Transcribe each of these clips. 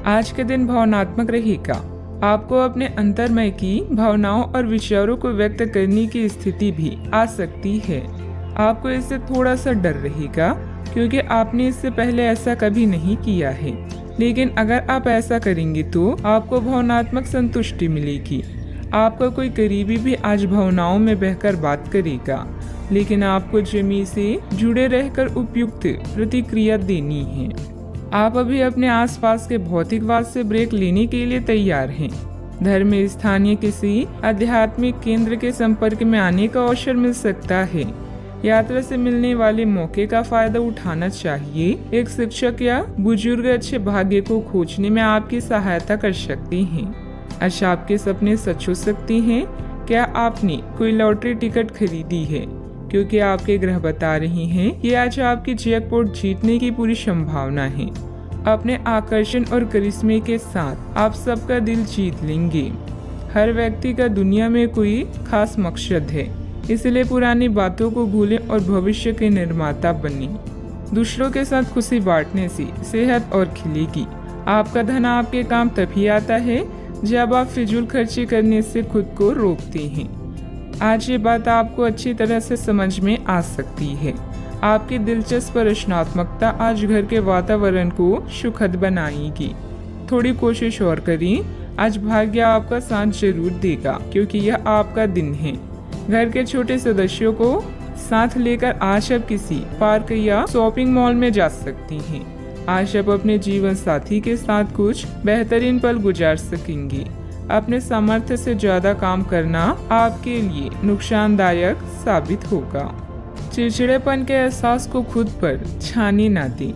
आज के दिन भावनात्मक रहेगा। आपको अपने अंतर्मय की भावनाओं और विचारों को व्यक्त करने की स्थिति भी आ सकती है। आपको इससे थोड़ा सा डर रहेगा क्योंकि आपने इससे पहले ऐसा कभी नहीं किया है, लेकिन अगर आप ऐसा करेंगे तो आपको भावनात्मक संतुष्टि मिलेगी। आपका कोई करीबी भी आज भावनाओं में बहकर बात करेगा, लेकिन आपको जमी से जुड़े रहकर उपयुक्त प्रतिक्रिया देनी है। आप अभी अपने आसपास के भौतिकवाद से ब्रेक लेने के लिए तैयार हैं। धर्म में स्थानीय किसी आध्यात्मिक केंद्र के संपर्क में आने का अवसर मिल सकता है। यात्रा से मिलने वाले मौके का फायदा उठाना चाहिए। एक शिक्षक या बुजुर्ग अच्छे भाग्य को खोजने में आपकी सहायता कर सकती हैं। आज आपके सपने सच हो सकते हैं। क्या आपने कोई लॉटरी टिकट खरीदी है? क्योंकि आपके ग्रह बता रहे हैं कि आज आपकी जैकपॉट जीतने की पूरी संभावना है। अपने आकर्षण और करिश्मे के साथ आप सबका दिल जीत लेंगे। हर व्यक्ति का दुनिया में कोई खास मकसद है, इसलिए पुरानी बातों को भूलें और भविष्य के निर्माता बनें। दूसरों के साथ खुशी बांटने से सेहत और खिलेगी। आपका धन आपके काम तभी आता है जब आप फिजूल खर्ची करने से खुद को रोकते हैं। आज ये बात आपको अच्छी तरह से समझ में आ सकती है। आपकी दिलचस्प रचनात्मकता आज घर के वातावरण को सुखद बनाएगी। थोड़ी कोशिश और करें। आज भाग्य आपका साथ जरूर देगा क्योंकि यह आपका दिन है। घर के छोटे सदस्यों को साथ लेकर आज आप किसी पार्क या शॉपिंग मॉल में जा सकती हैं। आज आप अपने जीवन साथी के साथ कुछ बेहतरीन पल गुजार सकेंगे। अपने सामर्थ्य से ज्यादा काम करना आपके लिए नुकसानदायक साबित होगा। चिड़चिड़ेपन के एहसास को खुद पर छाने ना दें।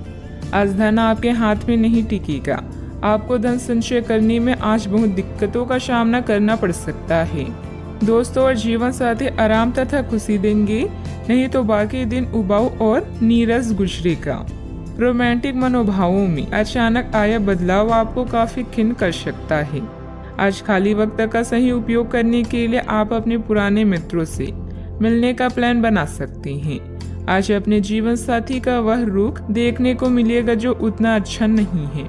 आज धन आपके हाथ में नहीं टिकेगा। आपको धन संचय करने में आज बहुत दिक्कतों का सामना करना पड़ सकता है। दोस्तों और जीवन साथी आराम तथा खुशी देंगे, नहीं तो बाकी दिन उबाऊ और नीरस गुजरेगा। रोमांटिक मनोभावों में अचानक आया बदलाव आपको काफी खिन्न कर सकता है। आज खाली वक्त का सही उपयोग करने के लिए आप अपने पुराने मित्रों से मिलने का प्लान बना सकते हैं। आज अपने जीवन साथी का वह रुख देखने को मिलेगा जो उतना अच्छा नहीं है।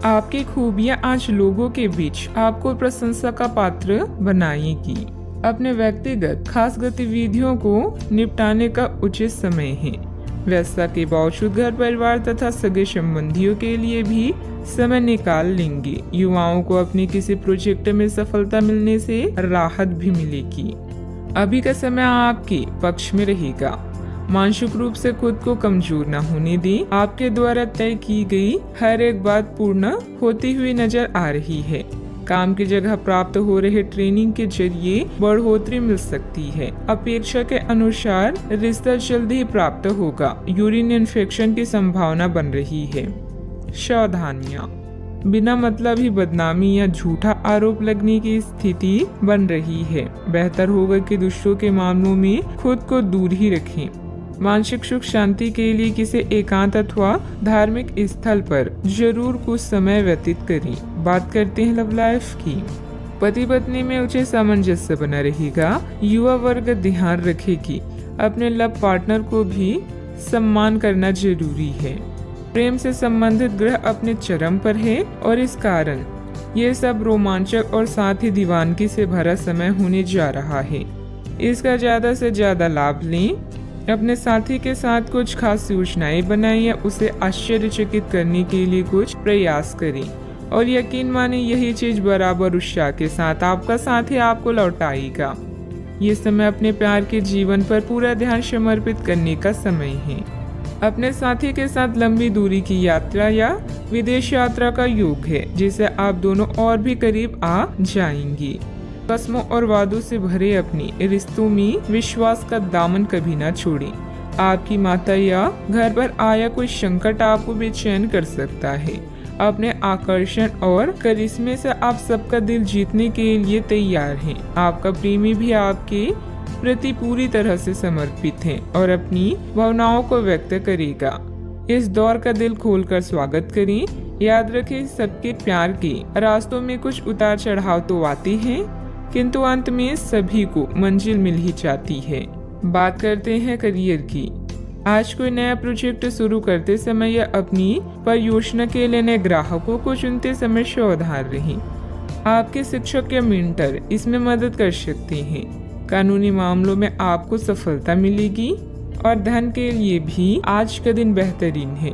आपकी खूबियां आज लोगों के बीच आपको प्रशंसा का पात्र बनाएगी। अपने व्यक्तिगत खास गतिविधियों को निपटाने का उचित समय है। व्यस्तता के बावजूद घर परिवार तथा सगे संबंधियों के लिए भी समय निकाल लेंगे। युवाओं को अपने किसी प्रोजेक्ट में सफलता मिलने से राहत भी मिलेगी। अभी का समय आपके पक्ष में रहेगा। मानसिक रूप से खुद को कमजोर न होने दें। आपके द्वारा तय की गई हर एक बात पूर्ण होती हुई नजर आ रही है। काम की जगह प्राप्त हो रहे ट्रेनिंग के जरिए बढ़ोतरी मिल सकती है। अपेक्षा के अनुसार रिश्ता जल्दी ही प्राप्त होगा। यूरिन इन्फेक्शन की संभावना बन रही है। सावधानियां, बिना मतलब ही बदनामी या झूठा आरोप लगने की स्थिति बन रही है। बेहतर होगा कि दूसरों के मामलों में खुद को दूर ही रखें। मानसिक सुख शांति के लिए किसी एकांत अथवा धार्मिक स्थल पर जरूर कुछ समय व्यतीत करें। बात करते हैं लव लाइफ की। पति पत्नी में उचित सामंजस्य बना रहेगा। युवा वर्ग ध्यान रखे कि अपने लव पार्टनर को भी सम्मान करना जरूरी है। प्रेम से संबंधित ग्रह अपने चरम पर है और इस कारण ये सब रोमांचक और साथ ही दीवानगी से भरा समय होने जा रहा है। इसका ज्यादा से ज्यादा लाभ लें। अपने साथी के साथ कुछ खास योजनाएं बनाएं या उसे आश्चर्यचकित करने के लिए कुछ प्रयास करें और यकीन माने यही चीज बराबर उत्साह के साथ आपका साथी आपको लौटाएगा। ये समय अपने प्यार के जीवन पर पूरा ध्यान समर्पित करने का समय है। अपने साथी के साथ लंबी दूरी की यात्रा या विदेश यात्रा का योग है, जिससे आप दोनों और भी करीब आ जाएंगे। कसमों और वादों से भरे अपने रिश्तों में विश्वास का दामन कभी ना छोड़ें। आपकी माता या घर पर आया कोई संकट आपको बेचैन कर सकता है। अपने आकर्षण और करिश्मे से आप सबका दिल जीतने के लिए तैयार हैं। आपका प्रेमी भी आपके प्रति पूरी तरह से समर्पित है और अपनी भावनाओं को व्यक्त करेगा। इस दौर का दिल खोलकर स्वागत करें। याद रखें, सबके प्यार के रास्तों में कुछ उतार चढ़ाव तो आते हैं, किंतु अंत में सभी को मंजिल मिल ही जाती है। बात करते हैं करियर की। आज कोई नया प्रोजेक्ट शुरू करते समय या अपनी परियोजना के लिए नए ग्राहकों को चुनते समय सावधान रहें। आपके शिक्षक या मेंटर इसमें मदद कर सकते हैं। कानूनी मामलों में आपको सफलता मिलेगी और धन के लिए भी आज का दिन बेहतरीन है।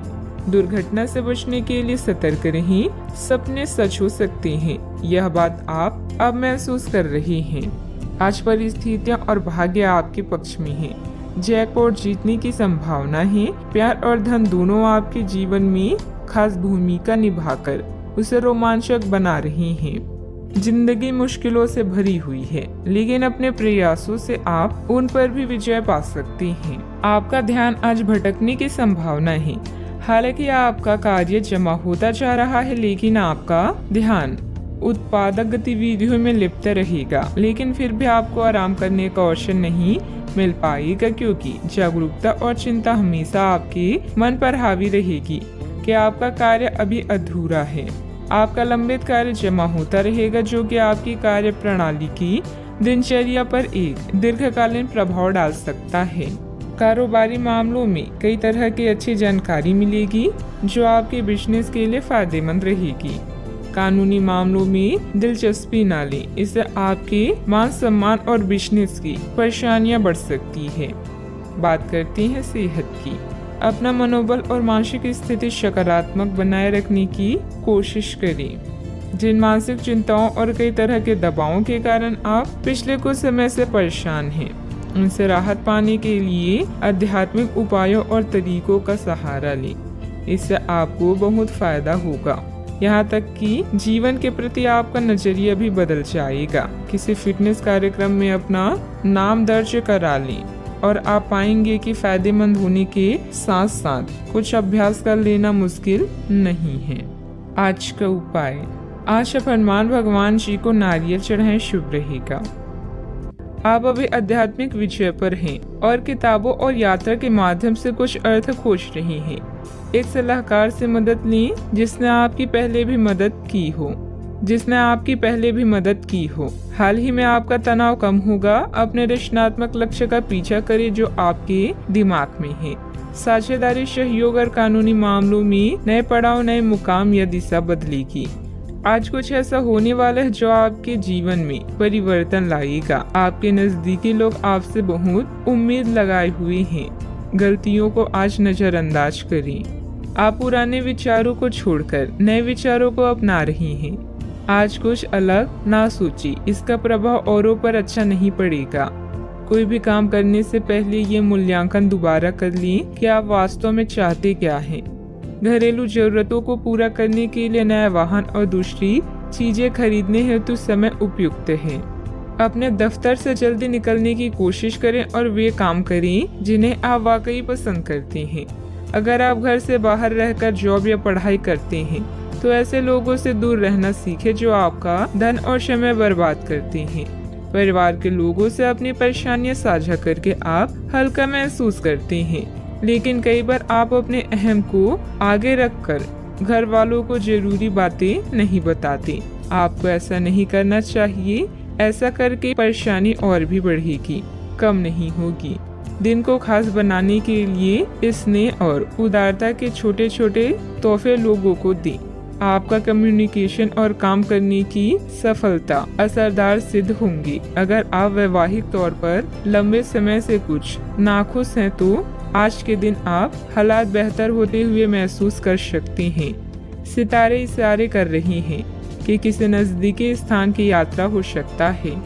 दुर्घटना से बचने के लिए सतर्क रहें। सपने सच हो सकते हैं, यह बात आप अब महसूस कर रहे हैं। आज परिस्थितियां और भाग्य आपके पक्ष में है। जैकपॉट जीतने की संभावना है। प्यार और धन दोनों आपके जीवन में खास भूमिका निभाकर उसे रोमांचक बना रहे हैं। जिंदगी मुश्किलों से भरी हुई है, लेकिन अपने प्रयासों से आप उन पर भी विजय पा सकते हैं। आपका ध्यान आज भटकने की संभावना है। हालांकि आपका कार्य जमा होता जा रहा है, लेकिन आपका ध्यान उत्पादक गतिविधियों में लिप्त रहेगा। लेकिन फिर भी आपको आराम करने का अवसर नहीं मिल पाएगा, क्योंकि जागरूकता और चिंता हमेशा आपके मन पर हावी रहेगी कि आपका कार्य अभी अधूरा है। आपका लंबित कार्य जमा होता रहेगा, जो कि आपकी कार्य प्रणाली की दिनचर्या पर एक दीर्घकालीन प्रभाव डाल सकता है। कारोबारी मामलों में कई तरह की अच्छी जानकारी मिलेगी, जो आपके बिजनेस के लिए फायदेमंद रहेगी। कानूनी मामलों में दिलचस्पी न लें, इससे आपके मान सम्मान और बिजनेस की परेशानियां बढ़ सकती है। बात करते हैं सेहत की। अपना मनोबल और मानसिक स्थिति सकारात्मक बनाए रखने की कोशिश करें। जिन मानसिक चिंताओं और कई तरह के दबावों के कारण आप पिछले कुछ समय से परेशान हैं, उनसे राहत पाने के लिए आध्यात्मिक उपायों और तरीकों का सहारा लें। इससे आपको बहुत फायदा होगा। यहाँ तक कि जीवन के प्रति आपका नजरिया भी बदल जाएगा। किसी फिटनेस कार्यक्रम में अपना नाम दर्ज करा लें और आप पाएंगे कि फायदेमंद होने के साथ साथ कुछ अभ्यास कर लेना मुश्किल नहीं है। आज का उपाय, आज आप हनुमान भगवान जी को नारियल चढ़ाएं, शुभ रहेगा। आप अभी आध्यात्मिक विजय पर हैं और किताबों और यात्रा के माध्यम से कुछ अर्थ खोज रहे हैं। एक सलाहकार से मदद लें जिसने आपकी पहले भी मदद की हो। हाल ही में आपका तनाव कम होगा। अपने रचनात्मक लक्ष्य का पीछा करें जो आपके दिमाग में है। साझेदारी, सहयोग और कानूनी मामलों में नए पड़ाव, नए मुकाम या दिशा बदलेगी। आज कुछ ऐसा होने वाला है जो आपके जीवन में परिवर्तन लाएगा। आपके नजदीकी लोग आपसे बहुत उम्मीद लगाए हुए हैं। गलतियों को आज नजरअंदाज करें। आप पुराने विचारों को छोड़कर नए विचारों को अपना रहे हैं। आज कुछ अलग ना सोचिए, इसका प्रभाव औरों पर अच्छा नहीं पड़ेगा। कोई भी काम करने से पहले ये मूल्यांकन दोबारा कर लें कि आप वास्तव में चाहते क्या हैं। घरेलू जरूरतों को पूरा करने के लिए नया वाहन और दूसरी चीजें खरीदने हेतु समय उपयुक्त है। अपने दफ्तर से जल्दी निकलने की कोशिश करें और वे काम करें जिन्हें आप वाकई पसंद करते हैं। अगर आप घर से बाहर रहकर जॉब या पढ़ाई करते हैं तो ऐसे लोगों से दूर रहना सीखें जो आपका धन और समय बर्बाद करते हैं। परिवार के लोगों से अपनी परेशानियां साझा करके आप हल्का महसूस करते हैं, लेकिन कई बार आप अपने अहम को आगे रखकर घर वालों को जरूरी बातें नहीं बताते। आपको ऐसा नहीं करना चाहिए। ऐसा करके परेशानी और भी बढ़ेगी, कम नहीं होगी। दिन को खास बनाने के लिए स्नेह और उदारता के छोटे छोटे तोहफे लोगों को दें। आपका कम्युनिकेशन और काम करने की सफलता असरदार सिद्ध होंगी। अगर आप वैवाहिक तौर पर लंबे समय से कुछ नाखुश हैं तो आज के दिन आप हालात बेहतर होते हुए महसूस कर सकते हैं। सितारे इशारे कर रहे हैं कि किसी नजदीकी स्थान की यात्रा हो सकता है।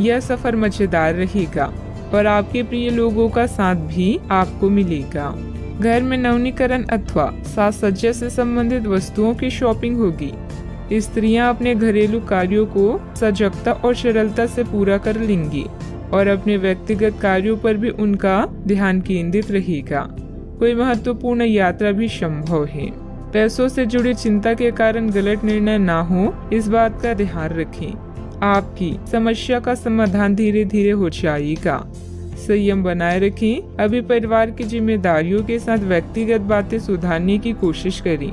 यह सफर मजेदार रहेगा और आपके प्रिय लोगों का साथ भी आपको मिलेगा। घर में नवीनीकरण अथवा साज सज्जा से संबंधित वस्तुओं की शॉपिंग होगी। स्त्रियां अपने घरेलू कार्यों को सजगता और सरलता से पूरा कर लेंगी और अपने व्यक्तिगत कार्यों पर भी उनका ध्यान केंद्रित रहेगा। कोई महत्वपूर्ण यात्रा भी संभव है। पैसों से जुड़ी चिंता के कारण गलत निर्णय ना हो, इस बात का ध्यान रखें। आपकी समस्या का समाधान धीरे धीरे हो जाएगा। संयम बनाए रखें। अभी परिवार की जिम्मेदारियों के साथ व्यक्तिगत बातें सुधारने की कोशिश करें।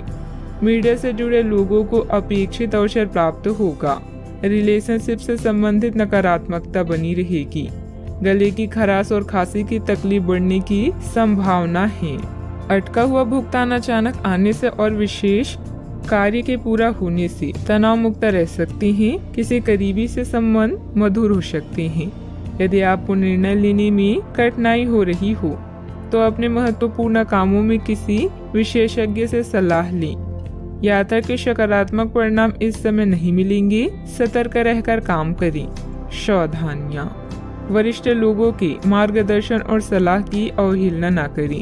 मीडिया से जुड़े लोगों को अपेक्षित अवसर प्राप्त होगा। रिलेशनशिप से संबंधित नकारात्मकता बनी रहेगी। गले की खराश और खांसी की तकलीफ बढ़ने की संभावना है। अटका हुआ भुगतान अचानक आने से और विशेष कार्य के पूरा होने से तनाव मुक्त रह सकते हैं। किसी करीबी से संबंध मधुर हो सकते हैं। यदि आपको निर्णय लेने में कठिनाई हो रही हो तो अपने महत्वपूर्ण कामों में किसी विशेषज्ञ से सलाह लें। यात्रा के सकारात्मक परिणाम इस समय नहीं मिलेंगे। सतर्क रहकर काम करें। सावधानियां, वरिष्ठ लोगों के मार्गदर्शन और सलाह की अवहेलना न करें।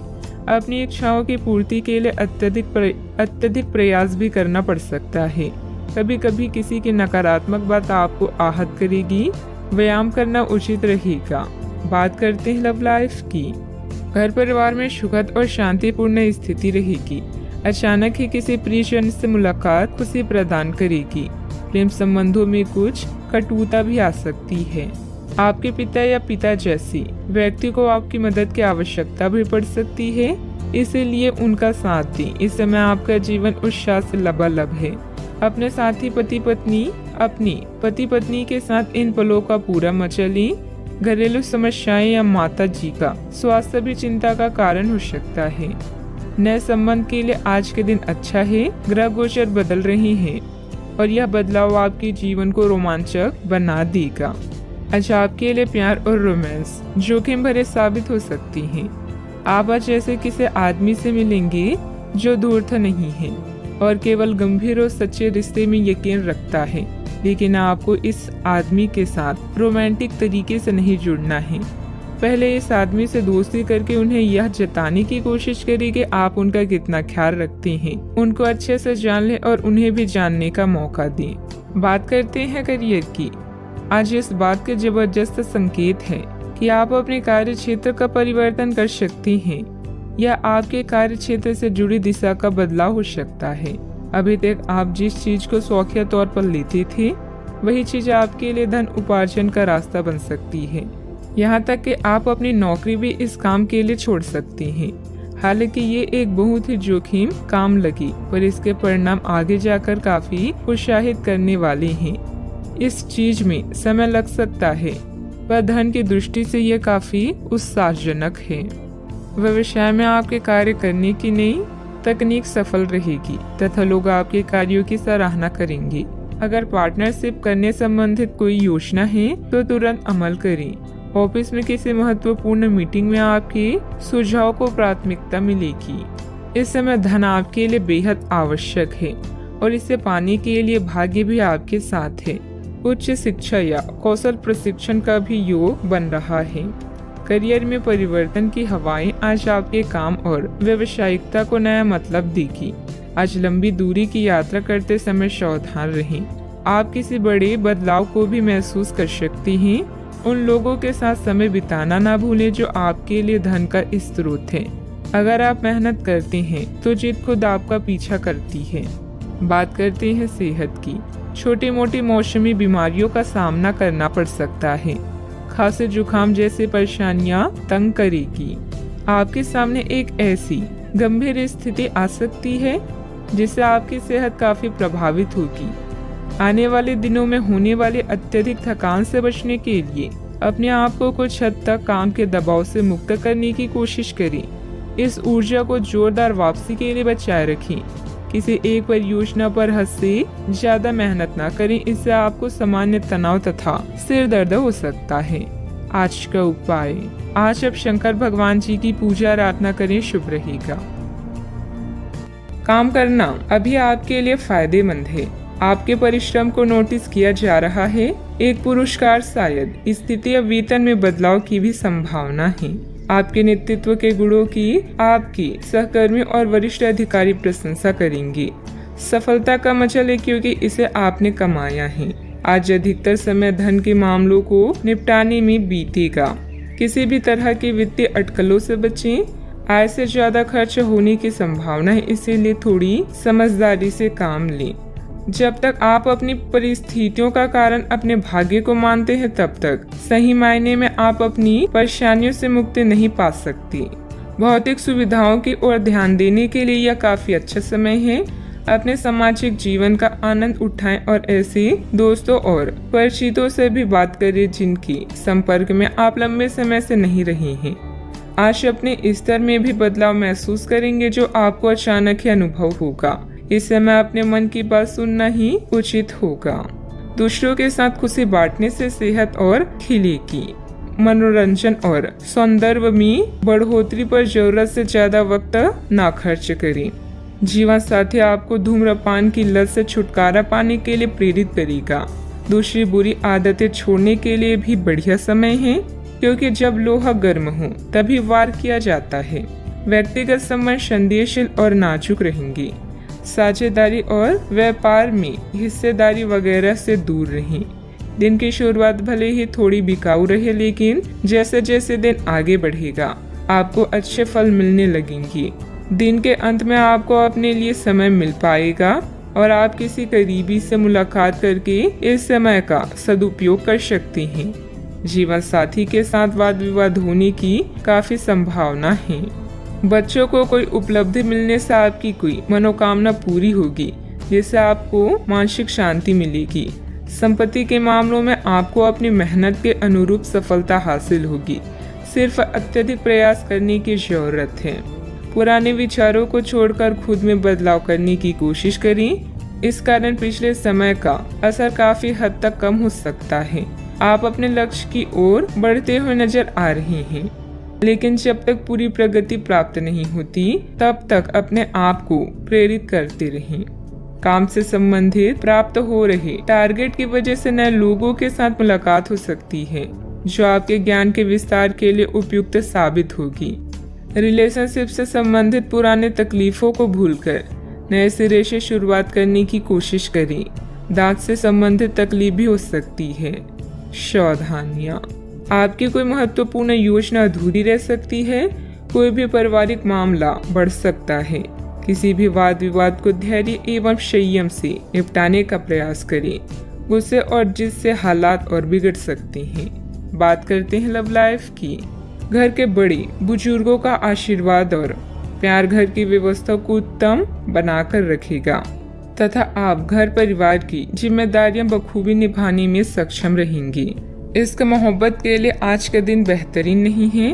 अपनी इच्छाओं की पूर्ति के लिए अत्यधिक प्रयास भी करना पड़ सकता है। कभी कभी किसी की नकारात्मक बात आपको आहत करेगी। व्यायाम करना उचित रहेगा। बात करते हैं लव लाइफ की। घर परिवार में सुखद और शांतिपूर्ण स्थिति रहेगी। अचानक ही किसी प्रियजन से मुलाकात खुशी प्रदान करेगी। प्रेम संबंधों में कुछ कटुता भी आ सकती है। आपके पिता या पिता जैसी व्यक्ति को आपकी मदद की आवश्यकता भी पड़ सकती है, इसीलिए उनका साथ दें। इस समय आपका जीवन उत्साह से लबालब है। अपने साथी अपनी पति पत्नी के साथ इन पलों का पूरा मजा लें। घरेलू समस्याएं या माता जी का स्वास्थ्य भी चिंता का कारण हो सकता है। नए संबंध के लिए आज के दिन अच्छा है। ग्रह गोचर बदल रहे हैं और यह बदलाव आपके जीवन को रोमांचक बना देगा। आज आपके लिए प्यार और रोमांस जोखिम भरे साबित हो सकती हैं। आप आज ऐसे किसी आदमी से मिलेंगे जो धूर्त नहीं है और केवल गंभीर और सच्चे रिश्ते में यकीन रखता है, लेकिन आपको इस आदमी के साथ रोमांटिक तरीके से नहीं जुड़ना है। पहले इस आदमी से दोस्ती करके उन्हें यह जताने की कोशिश करें कि आप उनका कितना ख्याल रखते हैं। उनको अच्छे से जान लें और उन्हें भी जानने का मौका दें। बात करते हैं करियर की। आज इस बात के जबरदस्त संकेत है कि आप अपने कार्य क्षेत्र का परिवर्तन कर सकते हैं या आपके कार्य क्षेत्र से जुड़ी दिशा का बदलाव हो सकता है। अभी तक आप जिस चीज को शौकिया तौर पर लेते थे, वही चीज आपके लिए धन उपार्जन का रास्ता बन सकती है। यहाँ तक कि आप अपनी नौकरी भी इस काम के लिए छोड़ सकते हैं। हालांकि ये एक बहुत ही जोखिम काम लगी, पर इसके परिणाम आगे जाकर काफी उत्साहित करने वाले हैं। इस चीज में समय लग सकता है, पर धन की दृष्टि से यह काफी उत्साहजनक है। व्यवसाय में आपके कार्य करने की नई तकनीक सफल रहेगी तथा लोग आपके कार्यों की सराहना करेंगे। अगर पार्टनरशिप करने संबंधित कोई योजना है तो तुरंत अमल करें। ऑफिस में किसी महत्वपूर्ण मीटिंग में आपके सुझाव को प्राथमिकता मिलेगी। इस समय धन आपके लिए बेहद आवश्यक है और इसे पाने के लिए भाग्य भी आपके साथ है। उच्च शिक्षा या कौशल प्रशिक्षण का भी योग बन रहा है। करियर में परिवर्तन की हवाएं आज आपके काम और व्यावसायिकता को नया मतलब देगी। आज लंबी दूरी की यात्रा करते समय सावधान रहें। आप किसी बड़े बदलाव को भी महसूस कर सकती हैं। उन लोगों के साथ समय बिताना ना भूलें जो आपके लिए धन का स्रोत है। अगर आप मेहनत करते हैं तो जीत खुद आपका पीछा करती है। बात करते हैं सेहत की। छोटी मोटी मौसमी बीमारियों का सामना करना पड़ सकता है। खांसी जुकाम जैसी परेशानियां तंग करेगी। आपके सामने एक ऐसी गंभीर स्थिति आ सकती है जिससे आपकी सेहत काफी प्रभावित होगी। आने वाले दिनों में होने वाले अत्यधिक थकान से बचने के लिए अपने आप को कुछ हद तक काम के दबाव से मुक्त करने की कोशिश करें। इस ऊर्जा को जोरदार वापसी के लिए बचाए रखें। किसी एक परियोजना पर हद से ज्यादा मेहनत न करें, इससे आपको सामान्य तनाव तथा सिर दर्द हो सकता है। आज का उपाय, आज आप शंकर भगवान जी की पूजा आराधना करें, शुभ रहेगा। काम करना अभी आपके लिए फायदेमंद है। आपके परिश्रम को नोटिस किया जा रहा है। एक पुरस्कार, शायद स्थिति या वेतन में बदलाव की भी संभावना है। आपके नेतृत्व के गुणों की आपकी सहकर्मी और वरिष्ठ अधिकारी प्रशंसा करेंगे। सफलता का मजा ले क्योंकि इसे आपने कमाया है। आज अधिकतर समय धन के मामलों को निपटाने में बीतेगा। किसी भी तरह की वित्तीय अटकलों से बचें। आय से ज्यादा खर्च होने की संभावना है, इसीलिए थोड़ी समझदारी से काम लें। जब तक आप अपनी परिस्थितियों का कारण अपने भाग्य को मानते हैं, तब तक सही मायने में आप अपनी परेशानियों से मुक्ति नहीं पा सकती। भौतिक सुविधाओं की ओर ध्यान देने के लिए यह काफी अच्छा समय है। अपने सामाजिक जीवन का आनंद उठाएं और ऐसे दोस्तों और परिचितों से भी बात करें जिनकी संपर्क में आप लंबे समय से नहीं रहे हैं। आज अपने स्तर में भी बदलाव महसूस करेंगे जो आपको अचानक ही अनुभव होगा। इस समय अपने मन की बात सुनना ही उचित होगा। दूसरों के साथ खुशी बांटने से सेहत और खिलेगी। मनोरंजन और सौंदर्य में बढ़ोतरी पर जरूरत से ज्यादा वक्त ना खर्च करें। जीवन साथी आपको धूम्रपान की लत से छुटकारा पाने के लिए प्रेरित करेगा। दूसरी बुरी आदतें छोड़ने के लिए भी बढ़िया समय है, क्योंकि जब लोहा गर्म हो तभी वार किया जाता है। व्यक्तिगत संबंध संदेहशील और नाजुक रहेंगे। साझेदारी और व्यापार में हिस्सेदारी वगैरह से दूर रहें। दिन की शुरुआत भले ही थोड़ी बिकाऊ रहे, लेकिन जैसे जैसे दिन आगे बढ़ेगा आपको अच्छे फल मिलने लगेंगे। दिन के अंत में आपको अपने लिए समय मिल पाएगा और आप किसी करीबी से मुलाकात करके इस समय का सदुपयोग कर सकते हैं। जीवन साथी के साथ वाद विवाद होने की काफी संभावना है। बच्चों को कोई उपलब्धि मिलने से आपकी कोई मनोकामना पूरी होगी, जिससे आपको मानसिक शांति मिलेगी। संपत्ति के मामलों में आपको अपनी मेहनत के अनुरूप सफलता हासिल होगी। सिर्फ अत्यधिक प्रयास करने की जरूरत है। पुराने विचारों को छोड़कर खुद में बदलाव करने की कोशिश करें। इस कारण पिछले समय का असर काफी हद तक कम हो सकता है। आप अपने लक्ष्य की ओर बढ़ते हुए नजर आ रहे हैं, लेकिन जब तक पूरी प्रगति प्राप्त नहीं होती तब तक अपने आप को प्रेरित करते रहें। काम से संबंधित प्राप्त हो रहे टारगेट की वजह से नए लोगों के साथ मुलाकात हो सकती है, जो आपके ज्ञान के विस्तार के लिए उपयुक्त साबित होगी। रिलेशनशिप से संबंधित पुराने तकलीफों को भूलकर नए सिरे से शुरुआत करने की कोशिश करें। दांत से संबंधित तकलीफ भी हो सकती है। सावधानियां, आपकी कोई महत्वपूर्ण योजना अधूरी रह सकती है। कोई भी पारिवारिक मामला बढ़ सकता है। किसी भी वाद विवाद को धैर्य एवं संयम से निपटाने का प्रयास करें। गुस्से और जिद से हालात और बिगड़ सकते हैं। बात करते हैं लव लाइफ की। घर के बड़े बुजुर्गों का आशीर्वाद और प्यार घर की व्यवस्था को उत्तम बनाकर रखेगा तथा आप घर परिवार की जिम्मेदारियां बखूबी निभाने में सक्षम रहेंगे। इश्क मोहब्बत के लिए आज का दिन बेहतरीन नहीं है।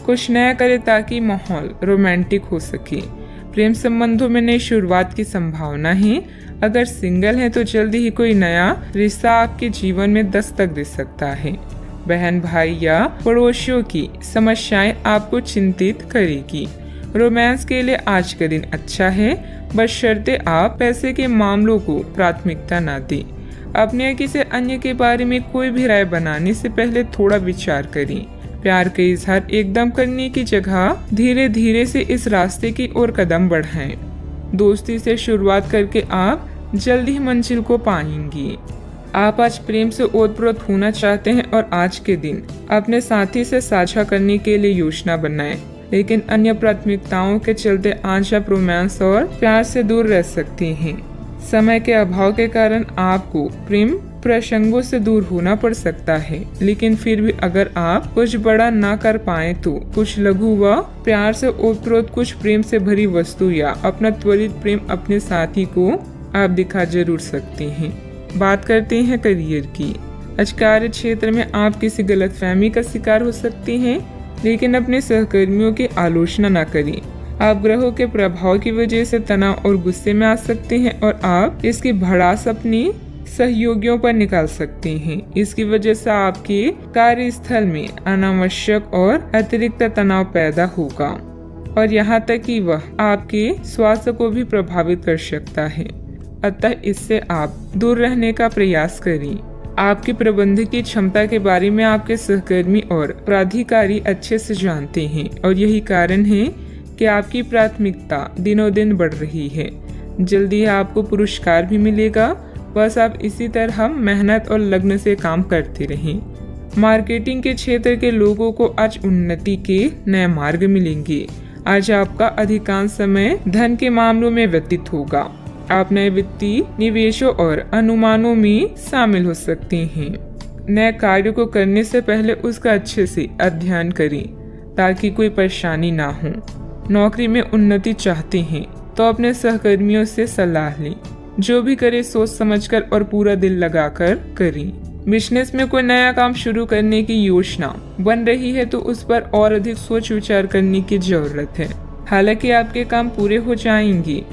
कुछ नया करें ताकि माहौल रोमांटिक हो सके। प्रेम संबंधों में नई शुरुआत की संभावना है। अगर सिंगल है तो जल्दी ही कोई नया रिश्ता आपके जीवन में दस्तक दे सकता है। बहन भाई या पड़ोसियों की समस्याएं आपको चिंतित करेगी। रोमांस के लिए आज का दिन अच्छा है, बशर्ते आप पैसे के मामलों को प्राथमिकता न दें। अपने या किसी अन्य के बारे में कोई भी राय बनाने से पहले थोड़ा विचार करें। प्यार का इजहार एकदम करने की जगह धीरे धीरे से इस रास्ते की ओर कदम बढ़ाएं। दोस्ती से शुरुआत करके आप जल्दी ही मंजिल को पाएंगे। आप आज प्रेम से ओतप्रोत होना चाहते हैं और आज के दिन अपने साथी से साझा करने के लिए योजना बनाएं, लेकिन अन्य प्राथमिकताओं के चलते आज आप रोमांस और प्यार से दूर रह सकते हैं। समय के अभाव के कारण आपको प्रेम प्रसंगों से दूर होना पड़ सकता है, लेकिन फिर भी अगर आप कुछ बड़ा ना कर पाए तो कुछ लघु व प्यार से ओतप्रोत कुछ प्रेम से भरी वस्तु या अपना त्वरित प्रेम अपने साथी को आप दिखा जरूर सकते हैं। बात करते हैं करियर की। आज कार्य क्षेत्र में आप किसी गलतफहमी का शिकार हो सकते हैं, लेकिन अपने सहकर्मियों की आलोचना न करें। आप ग्रहों के प्रभाव की वजह से तनाव और गुस्से में आ सकते हैं और आप इसकी भड़ास अपने सहयोगियों पर निकाल सकते हैं। इसकी वजह से आपके कार्यस्थल में अनावश्यक और अतिरिक्त तनाव पैदा होगा और यहाँ तक कि वह आपके स्वास्थ्य को भी प्रभावित कर सकता है। अतः इससे आप दूर रहने का प्रयास करें। आपकी प्रबंधकीय क्षमता के बारे में आपके सहकर्मी और प्राधिकारी अच्छे से जानते हैं और यही कारण है कि आपकी प्राथमिकता दिनों दिन बढ़ रही है। जल्दी ही आपको पुरस्कार भी मिलेगा। बस आप इसी तरह मेहनत और लगन से काम करते रहें। मार्केटिंग के क्षेत्र के लोगों को आज उन्नति के नए मार्ग मिलेंगे। आज आपका अधिकांश समय धन के मामलों में व्यतीत होगा। आप नए वित्तीय निवेशों और अनुमानों में शामिल हो सकते हैं। नए कार्य को करने से पहले उसका अच्छे से अध्ययन करें ताकि कोई परेशानी ना हो। नौकरी में उन्नति चाहते हैं तो अपने सहकर्मियों से सलाह लें। जो भी करे सोच समझकर और पूरा दिल लगाकर करें। बिजनेस में कोई नया काम शुरू करने की योजना बन रही है तो उस पर और अधिक सोच विचार करने की जरूरत है। हालांकि आपके काम पूरे हो जाएंगे।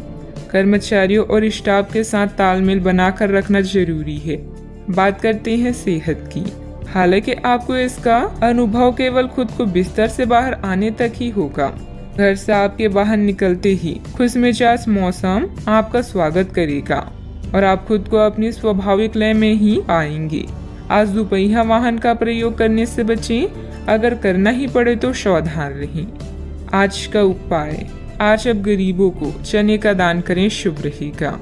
कर्मचारियों और स्टाफ के साथ तालमेल बनाकर रखना जरूरी है। बात करते हैं सेहत की। हालांकि आपको इसका अनुभव केवल खुद को बिस्तर से बाहर आने तक ही होगा। घर से आपके बाहर निकलते ही खुशमिजाज मौसम आपका स्वागत करेगा और आप खुद को अपनी स्वाभाविक लय में ही पाएंगे। आज दुपहिया वाहन का प्रयोग करने से बचें। अगर करना ही पड़े तो सावधान रहें। आज का उपाय, आज अब गरीबों को चने का दान करें, शुभ रहेगा।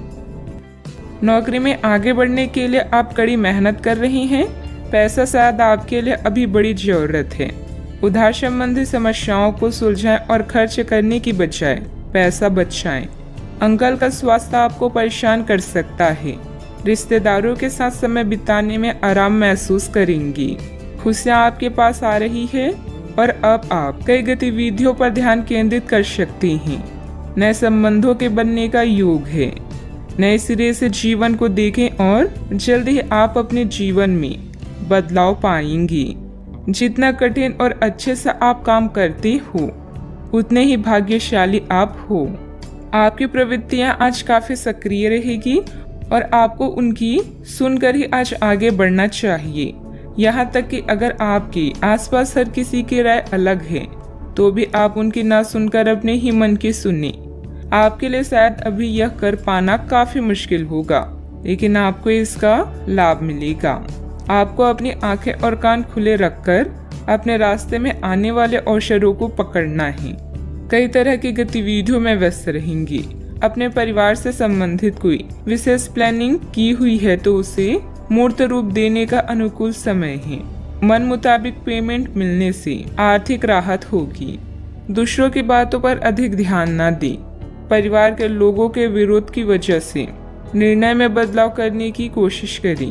नौकरी में आगे बढ़ने के लिए आप कड़ी मेहनत कर रही हैं। पैसा शायद आपके लिए अभी बड़ी जरूरत है। उधार संबंधी समस्याओं को सुलझाएं और खर्च करने की बजाय पैसा बचाएं। अंकल का स्वास्थ्य आपको परेशान कर सकता है। रिश्तेदारों के साथ समय बिताने में आराम महसूस करेंगी। खुशियाँ आपके पास आ रही है और अब आप कई गतिविधियों पर ध्यान केंद्रित कर सकती हैं। नए संबंधों के बनने का योग है। नए सिरे से जीवन को देखें और जल्द ही आप अपने जीवन में बदलाव पाएंगी। जितना कठिन और अच्छे से आप काम करते हो उतने ही भाग्यशाली आप हो। आपकी प्रवृत्तियां आज काफी सक्रिय रहेगी और आपको उनकी सुनकर ही आज आगे बढ़ना चाहिए। यहाँ तक कि अगर आपके आसपास हर किसी की राय अलग है तो भी आप उनकी ना सुनकर अपने ही मन की सुने। आपके लिए शायद अभी यह कर पाना काफी मुश्किल होगा, लेकिन आपको इसका लाभ मिलेगा। आपको अपनी आंखें और कान खुले रखकर अपने रास्ते में आने वाले अवसरों को पकड़ना है। कई तरह की गतिविधियों में व्यस्त रहेंगी। अपने परिवार से संबंधित कोई विशेष प्लानिंग की हुई है तो उसे मूर्त रूप देने का अनुकूल समय है। मन मुताबिक पेमेंट मिलने से आर्थिक राहत होगी। दूसरों की बातों पर अधिक ध्यान न दें। परिवार के लोगों के विरोध की वजह से निर्णय में बदलाव करने की कोशिश करें।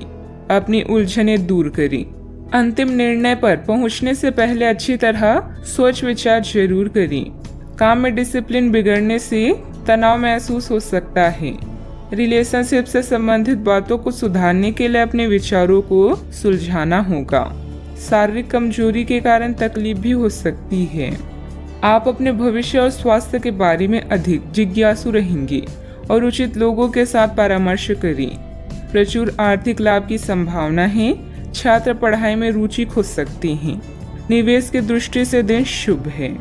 अपनी उलझनें दूर करें। अंतिम निर्णय पर पहुंचने से पहले अच्छी तरह सोच विचार जरूर करें। काम में डिसिप्लिन बिगड़ने से तनाव महसूस हो सकता है। रिलेशनशिप से संबंधित बातों को सुधारने के लिए अपने विचारों को सुलझाना होगा। शारीरिक कमजोरी के कारण तकलीफ भी हो सकती है। आप अपने भविष्य और स्वास्थ्य के बारे में अधिक जिज्ञासु रहेंगे और उचित लोगों के साथ परामर्श करें। प्रचुर आर्थिक लाभ की संभावना है। छात्र पढ़ाई में रुचि खो सकते हैं। निवेश की दृष्टि से दिन शुभ है।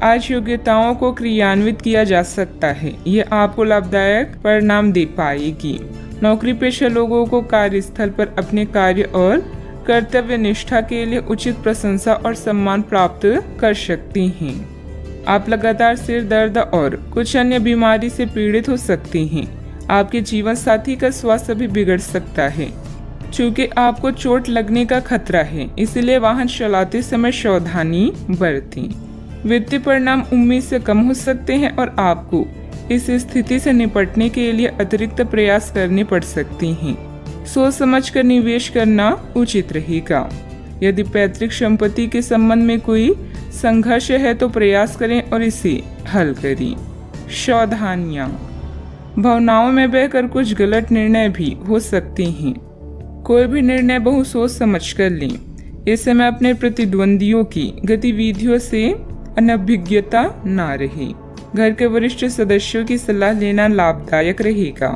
आज योग्यताओं को क्रियान्वित किया जा सकता है। यह आपको लाभदायक परिणाम दे पाएगी। नौकरी पेशा लोगों को कार्यस्थल पर अपने कार्य और कर्तव्य निष्ठा के लिए उचित प्रशंसा और सम्मान प्राप्त कर सकती हैं। आप लगातार सिर दर्द और कुछ अन्य बीमारी से पीड़ित हो सकते हैं। आपके जीवन साथी का स्वास्थ्य भी बिगड़ सकता है। चूँकि आपको चोट लगने का खतरा है, इसलिए वाहन चलाते समय सावधानी बरतें। वित्तीय परिणाम उम्मीद से कम हो सकते हैं और आपको इस स्थिति से निपटने के लिए अतिरिक्त प्रयास करने पड़ सकते हैं। सोच समझकर निवेश करना उचित रहेगा। यदि पैतृक संपत्ति के संबंध में कोई संघर्ष है तो प्रयास करें और इसे हल करें। सावधानियां, भावनाओं में बहकर कुछ गलत निर्णय भी हो सकते हैं। कोई भी निर्णय बहुत सोच समझ कर लें। इस समय अपने प्रतिद्वंदियों की गतिविधियों से अनभिज्ञता ना रहे। घर के वरिष्ठ सदस्यों की सलाह लेना लाभदायक रहेगा।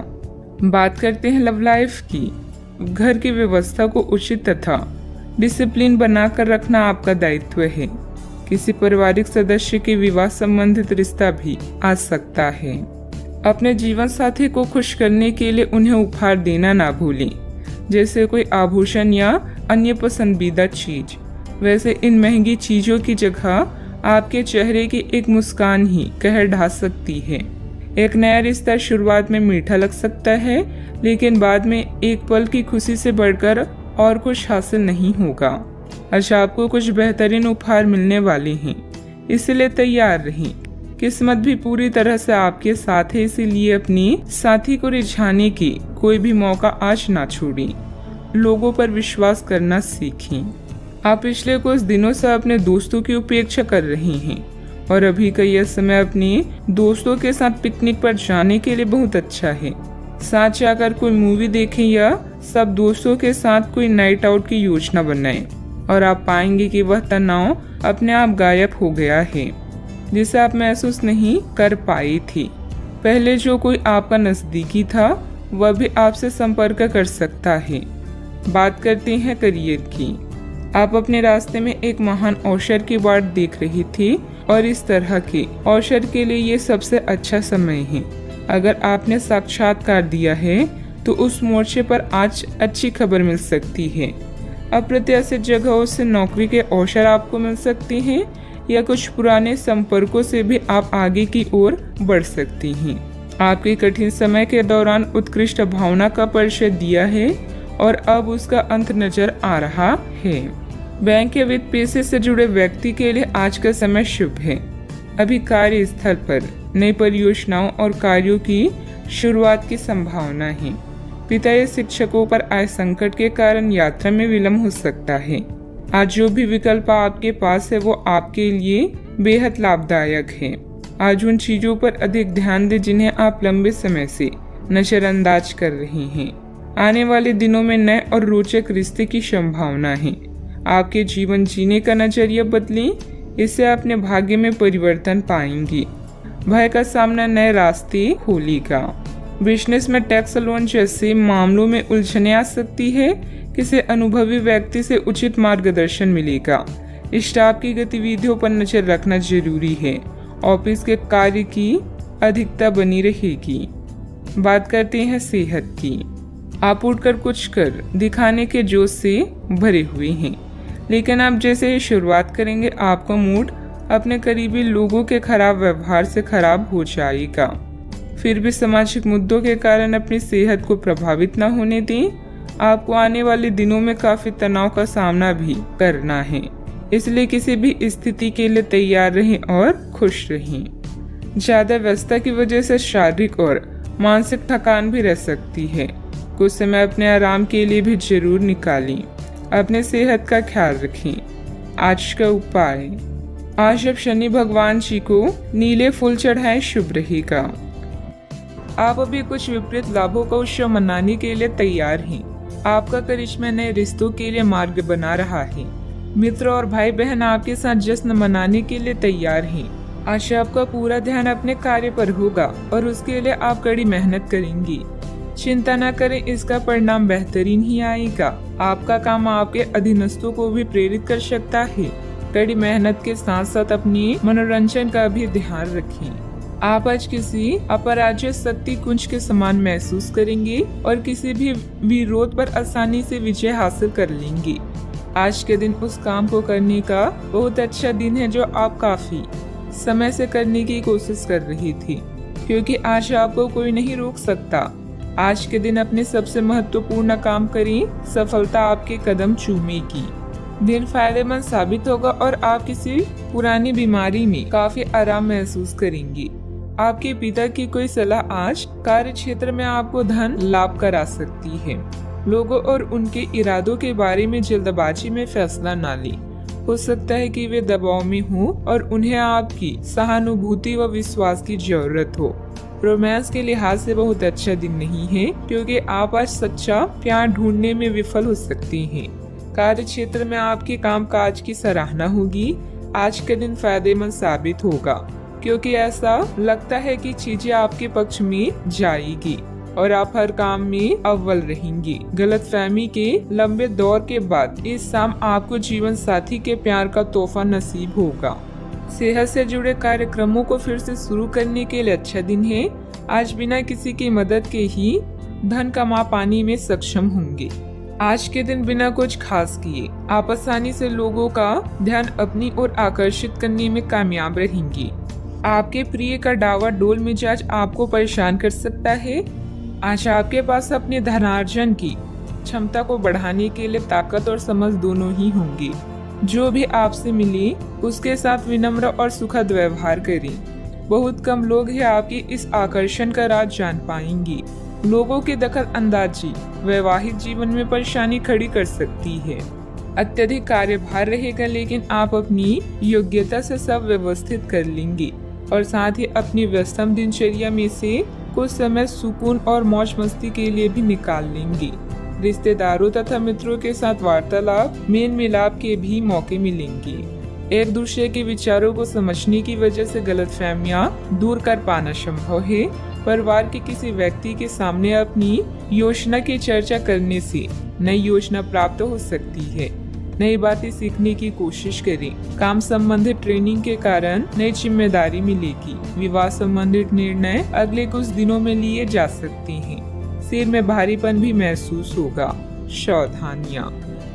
बात करते हैं लव लाइफ की। घर की व्यवस्था को उचित तथा डिसिप्लिन बनाकर रखना आपका दायित्व है। किसी पारिवारिक सदस्य के विवाह संबंधित रिश्ता भी आ सकता है। अपने जीवन साथी को खुश करने के लिए उन्हें उपहार देना ना भूलें, जैसे कोई आभूषण या अन्य पसंदीदा चीज। वैसे इन महंगी चीजों की जगह आपके चेहरे की एक मुस्कान ही कहर ढा सकती है। एक नया रिश्ता शुरुआत में मीठा लग सकता है, लेकिन बाद में एक पल की खुशी से बढ़कर और कुछ हासिल नहीं होगा। आज आपको कुछ बेहतरीन उपहार मिलने वाले हैं, इसलिए तैयार रहें। किस्मत भी पूरी तरह से आपके साथ है, इसीलिए अपने साथी को रिझाने की कोई भी मौका आज ना छोड़ें। लोगों पर विश्वास करना सीखें। आप पिछले कुछ दिनों से अपने दोस्तों की उपेक्षा कर रहे हैं और अभी का यह समय अपने दोस्तों के साथ पिकनिक पर जाने के लिए बहुत अच्छा है। साथ जाकर कोई मूवी देखें या सब दोस्तों के साथ कोई नाइट आउट की योजना बनाएं और आप पाएंगे कि वह तनाव अपने आप गायब हो गया है जिसे आप महसूस नहीं कर पाई थी। पहले जो कोई आपका नजदीकी था वह भी आपसे संपर्क कर सकता है। बात करते हैं करियर की। आप अपने रास्ते में एक महान अवसर की बाट देख रही थी और इस तरह के अवसर के लिए ये सबसे अच्छा समय है। अगर आपने साक्षात्कार दिया है तो उस मोर्चे पर आज अच्छी खबर मिल सकती है। अप्रत्याशित जगहों से नौकरी के अवसर आपको मिल सकते हैं या कुछ पुराने संपर्कों से भी आप आगे की ओर बढ़ सकती हैं। आपके कठिन समय के दौरान उत्कृष्ट भावना का परिचय दिया है और अब उसका अंत नजर आ रहा है। बैंक या वित्त पेशे से जुड़े व्यक्ति के लिए आज का समय शुभ है। अभी कार्यस्थल पर नई परियोजनाओं और कार्यों की शुरुआत की संभावना है। पिता या शिक्षकों पर आए संकट के कारण यात्रा में विलंब हो सकता है। आज जो भी विकल्प आपके पास है वो आपके लिए बेहद लाभदायक है। आज उन चीजों पर अधिक ध्यान दें जिन्हें आप लंबे समय से नजरअंदाज कर रही हैं। आने वाले दिनों में नए और रोचक रिश्ते की संभावना है। आपके जीवन जीने का नजरिया बदलें, इससे अपने भाग्य में परिवर्तन पाएंगी। भय का सामना नए रास्ते खोलेगा। बिजनेस में टैक्स लोन जैसे मामलों में उलझने आ सकती है। किसी अनुभवी व्यक्ति से उचित मार्गदर्शन मिलेगा। स्टाफ की गतिविधियों पर नजर रखना जरूरी है। ऑफिस के कार्य की अधिकता बनी रहेगी। बात करते हैं सेहत की। आप उठकर कुछ कर दिखाने के जोश से भरे हुए हैं, लेकिन आप जैसे ही शुरुआत करेंगे आपका मूड अपने करीबी लोगों के खराब व्यवहार से खराब हो जाएगा। फिर भी सामाजिक मुद्दों के कारण अपनी सेहत को प्रभावित न होने दें। आपको आने वाले दिनों में काफी तनाव का सामना भी करना है, इसलिए किसी भी स्थिति के लिए तैयार रहें और खुश रहें। ज्यादा व्यस्तता की वजह से शारीरिक और मानसिक थकान भी रह सकती है। कुछ समय अपने आराम के लिए भी जरूर निकालें। अपने सेहत का ख्याल रखें। आज का उपाय, आज अब शनि भगवान जी को नीले फूल चढ़ाएं, शुभ रहेगा। आप अभी कुछ विपरीत लाभों का उत्सव मनाने के लिए तैयार हैं। आपका करिश्मा नए रिश्तों के लिए मार्ग बना रहा है। मित्र और भाई बहन आपके साथ जश्न मनाने के लिए तैयार हैं। आज आपका पूरा ध्यान अपने कार्य पर होगा और उसके लिए आप कड़ी मेहनत करेंगी। चिंता न करें, इसका परिणाम बेहतरीन ही आएगा। आपका काम आपके अधीनस्थों को भी प्रेरित कर सकता है। कड़ी मेहनत के साथ साथ अपनी मनोरंजन का भी ध्यान रखें। आप आज किसी अपराज्य शक्ति कुंज के समान महसूस करेंगे और किसी भी विरोध पर आसानी से विजय हासिल कर लेंगे। आज के दिन उस काम को करने का बहुत अच्छा दिन है जो आप काफी समय से करने की कोशिश कर रही थी, क्योंकि आज आपको कोई नहीं रोक सकता। आज के दिन अपने सबसे महत्वपूर्ण काम करें, सफलता आपके कदम चूमेगी। दिन फायदेमंद साबित होगा और आप किसी पुरानी बीमारी में काफी आराम महसूस करेंगी। आपके पिता की कोई सलाह आज कार्य क्षेत्र में आपको धन लाभ करा सकती है। लोगों और उनके इरादों के बारे में जल्दबाजी में फैसला न लें। हो सकता है कि वे दबाव में हों और उन्हें आपकी सहानुभूति व विश्वास की जरूरत हो। रोमांस के लिहाज से बहुत अच्छा दिन नहीं है, क्योंकि आप आज सच्चा प्यार ढूंढने में विफल हो सकती हैं। कार्य क्षेत्र में आपके कामकाज की सराहना होगी। आज का दिन फायदेमंद साबित होगा, क्योंकि ऐसा लगता है कि चीजें आपके पक्ष में जाएगी और आप हर काम में अव्वल रहेंगी। गलतफहमी के लंबे दौर के बाद इस शाम आपको जीवन साथी के प्यार का तोहफा नसीब होगा। सेहत से जुड़े कार्यक्रमों को फिर से शुरू करने के लिए अच्छा दिन है। आज बिना किसी की मदद के ही धन कमा पाने में सक्षम होंगे। आज के दिन बिना कुछ खास किए आप आसानी से लोगों का ध्यान अपनी ओर आकर्षित करने में कामयाब रहेंगी। आपके प्रिय का डावाडोल मिजाज आपको परेशान कर सकता है। आज आपके पास अपने धनार्जन की क्षमता को बढ़ाने के लिए ताकत और समझ दोनों ही होंगी। जो भी आपसे मिले उसके साथ विनम्र और सुखद व्यवहार करें। बहुत कम लोग हैं आपके इस आकर्षण का राज जान पाएंगे। लोगों की दखल अंदाजी वैवाहिक जीवन में परेशानी खड़ी कर सकती है। अत्यधिक कार्यभार रहेगा, लेकिन आप अपनी योग्यता से सब व्यवस्थित कर लेंगे और साथ ही अपनी व्यस्तम दिनचर्या में से कुछ समय सुकून और मौज मस्ती के लिए भी निकाल लेंगे। रिश्तेदारों तथा मित्रों के साथ वार्तालाप, मेल मिलाप के भी मौके मिलेंगे। एक दूसरे के विचारों को समझने की वजह से गलतफहमियां दूर कर पाना संभव है। परिवार के किसी व्यक्ति के सामने अपनी योजना की चर्चा करने से नई योजना प्राप्त हो सकती है। नई बातें सीखने की कोशिश करें। काम संबंधित ट्रेनिंग के कारण नई जिम्मेदारी मिलेगी। विवाह संबंधित निर्णय अगले कुछ दिनों में लिए जा सकते हैं। सिर में भारीपन भी महसूस होगा। सावधानियां,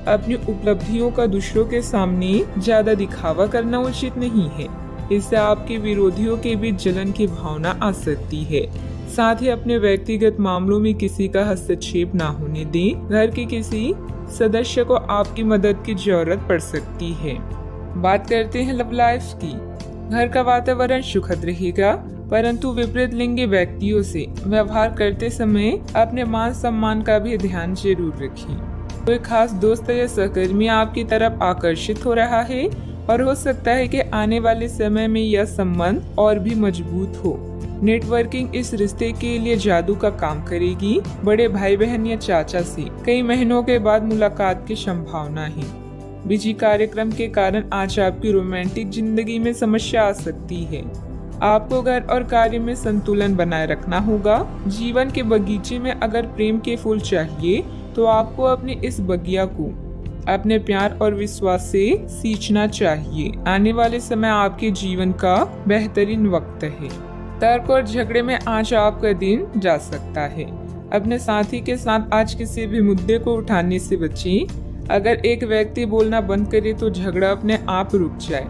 अपनी उपलब्धियों का दूसरों के सामने ज्यादा दिखावा करना उचित नहीं है। इससे आपके विरोधियों के बीच जलन की भावना आ सकती है। साथ ही अपने व्यक्तिगत मामलों में किसी का हस्तक्षेप ना होने दें। घर के किसी सदस्य को आपकी मदद की जरूरत पड़ सकती है। बात करते हैं लव लाइफ की। घर का वातावरण सुखद रहेगा, परंतु विपरीत लिंगी व्यक्तियों से व्यवहार करते समय अपने मान सम्मान का भी ध्यान जरूर रखें। कोई खास दोस्त या सहकर्मी आपकी तरफ आकर्षित हो रहा है और हो सकता है कि आने वाले समय में यह संबंध और भी मजबूत हो। नेटवर्किंग इस रिश्ते के लिए जादू का काम करेगी। बड़े भाई बहन या चाचा से कई महीनों के बाद मुलाकात की संभावना है। बिजी कार्यक्रम के कारण आज आपकी रोमांटिक जिंदगी में समस्या आ सकती है। आपको घर और कार्य में संतुलन बनाए रखना होगा। जीवन के बगीचे में अगर प्रेम के फूल चाहिए तो आपको अपने इस बगिया को अपने प्यार और विश्वास से सींचना चाहिए। आने वाले समय आपके जीवन का बेहतरीन वक्त है। तर्क और झगड़े में आज आपका दिन जा सकता है। अपने साथी के साथ आज किसी भी मुद्दे को उठाने से बचें। अगर एक व्यक्ति बोलना बंद करे तो झगड़ा अपने आप रुक जाए।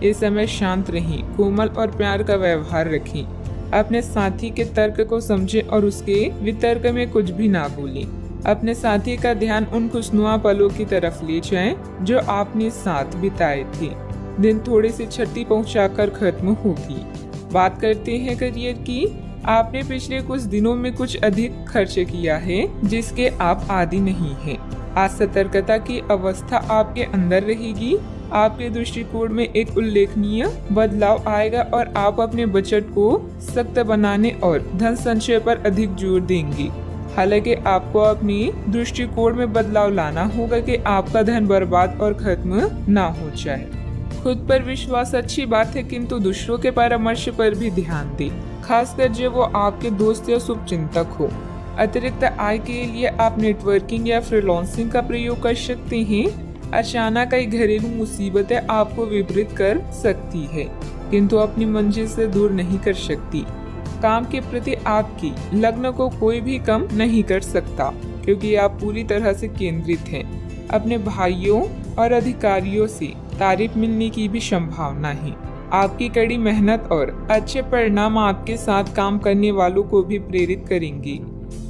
इस समय शांत रहें, कोमल और प्यार का व्यवहार रखें। अपने साथी के तर्क को समझें और उसके वितर्क में कुछ भी ना बोलें। अपने साथी का ध्यान उन खुशनुमा पलों की तरफ ले जाएं जो आपने साथ बिताए थे। दिन थोड़ी सी क्षति पहुंचाकर खत्म होगी। बात करते हैं करियर की। आपने पिछले कुछ दिनों में कुछ अधिक खर्च किया है जिसके आप आदी नहीं हैं। आज सतर्कता की अवस्था आपके अंदर रहेगी। आपके दृष्टिकोण में एक उल्लेखनीय बदलाव आएगा और आप अपने बजट को सख्त बनाने और धन संचय पर अधिक जोर देंगे। हालांकि आपको अपनी दृष्टिकोण में बदलाव लाना होगा कि आपका धन बर्बाद और खत्म ना हो जाए। खुद पर विश्वास अच्छी बात है, किंतु दूसरों के परामर्श पर भी ध्यान दें, खासकर जब वो आपके दोस्त या शुभचिंतक हो। अतिरिक्त आय के लिए आप नेटवर्किंग या फ्रीलांसिंग का प्रयोग कर सकते हैं। अचानक कई घरेलू मुसीबतें आपको विपरीत कर सकती है, किंतु अपनी मंजिल से दूर नहीं कर सकती। काम के प्रति आपकी लगन को कोई भी कम नहीं कर सकता, क्योंकि आप पूरी तरह से केंद्रित हैं। अपने भाइयों और अधिकारियों से तारीफ मिलने की भी संभावना है। आपकी कड़ी मेहनत और अच्छे परिणाम आपके साथ काम करने वालों को भी प्रेरित करेंगे।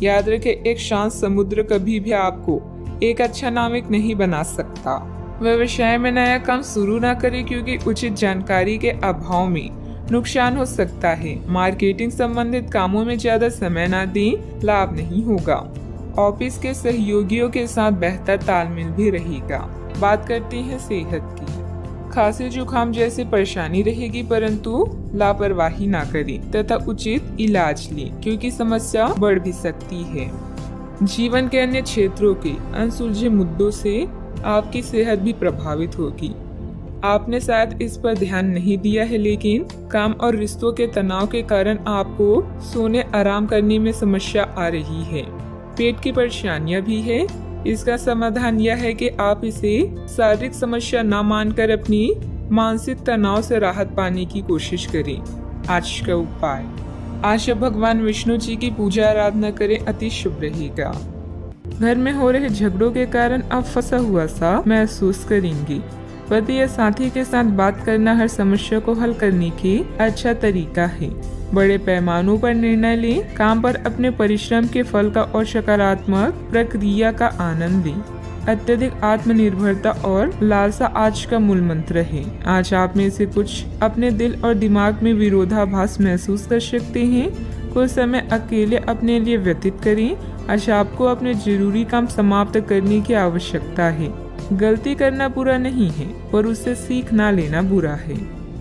याद रखें, एक शांत समुद्र कभी भी आपको एक अच्छा नाविक नहीं बना सकता। व्यवसाय में नया काम शुरू न करें, क्योंकि उचित जानकारी के अभाव में नुकसान हो सकता है। मार्केटिंग संबंधित कामों में ज्यादा समय न दें, लाभ नहीं होगा। ऑफिस के सहयोगियों के साथ बेहतर तालमेल भी रहेगा। बात करते हैं सेहत की। खांसी जुकाम जैसी परेशानी रहेगी, परंतु लापरवाही ना करें तथा उचित इलाज लें, क्योंकि समस्या बढ़ भी सकती है। जीवन के अन्य क्षेत्रों के अनसुलझे मुद्दों से आपकी सेहत भी प्रभावित होगी। आपने शायद इस पर ध्यान नहीं दिया है, लेकिन काम और रिश्तों के तनाव के कारण आपको सोने आराम करने में समस्या आ रही है। पेट की परेशानियां भी है। इसका समाधान यह है कि आप इसे शारीरिक समस्या न मानकर अपनी मानसिक तनाव से राहत पाने की कोशिश करें। आज का उपाय, आज भगवान विष्णु जी की पूजा आराधना करें, अति शुभ रहेगा। घर में हो रहे झगड़ों के कारण आप फंसा हुआ सा महसूस करेंगे। पति या साथी के साथ बात करना हर समस्या को हल करने की अच्छा तरीका है। बड़े पैमानों पर निर्णय लें। काम पर अपने परिश्रम के फल का और सकारात्मक प्रक्रिया का आनंद लें। अत्यधिक आत्मनिर्भरता और लालसा आज का मूल मंत्र है। आज आप में से कुछ अपने दिल और दिमाग में विरोधाभास महसूस कर सकते हैं। कुछ समय अकेले अपने लिए व्यतीत करें। आज आपको अपने जरूरी काम समाप्त करने की आवश्यकता है। गलती करना बुरा नहीं है, पर उससे सीख ना लेना बुरा है।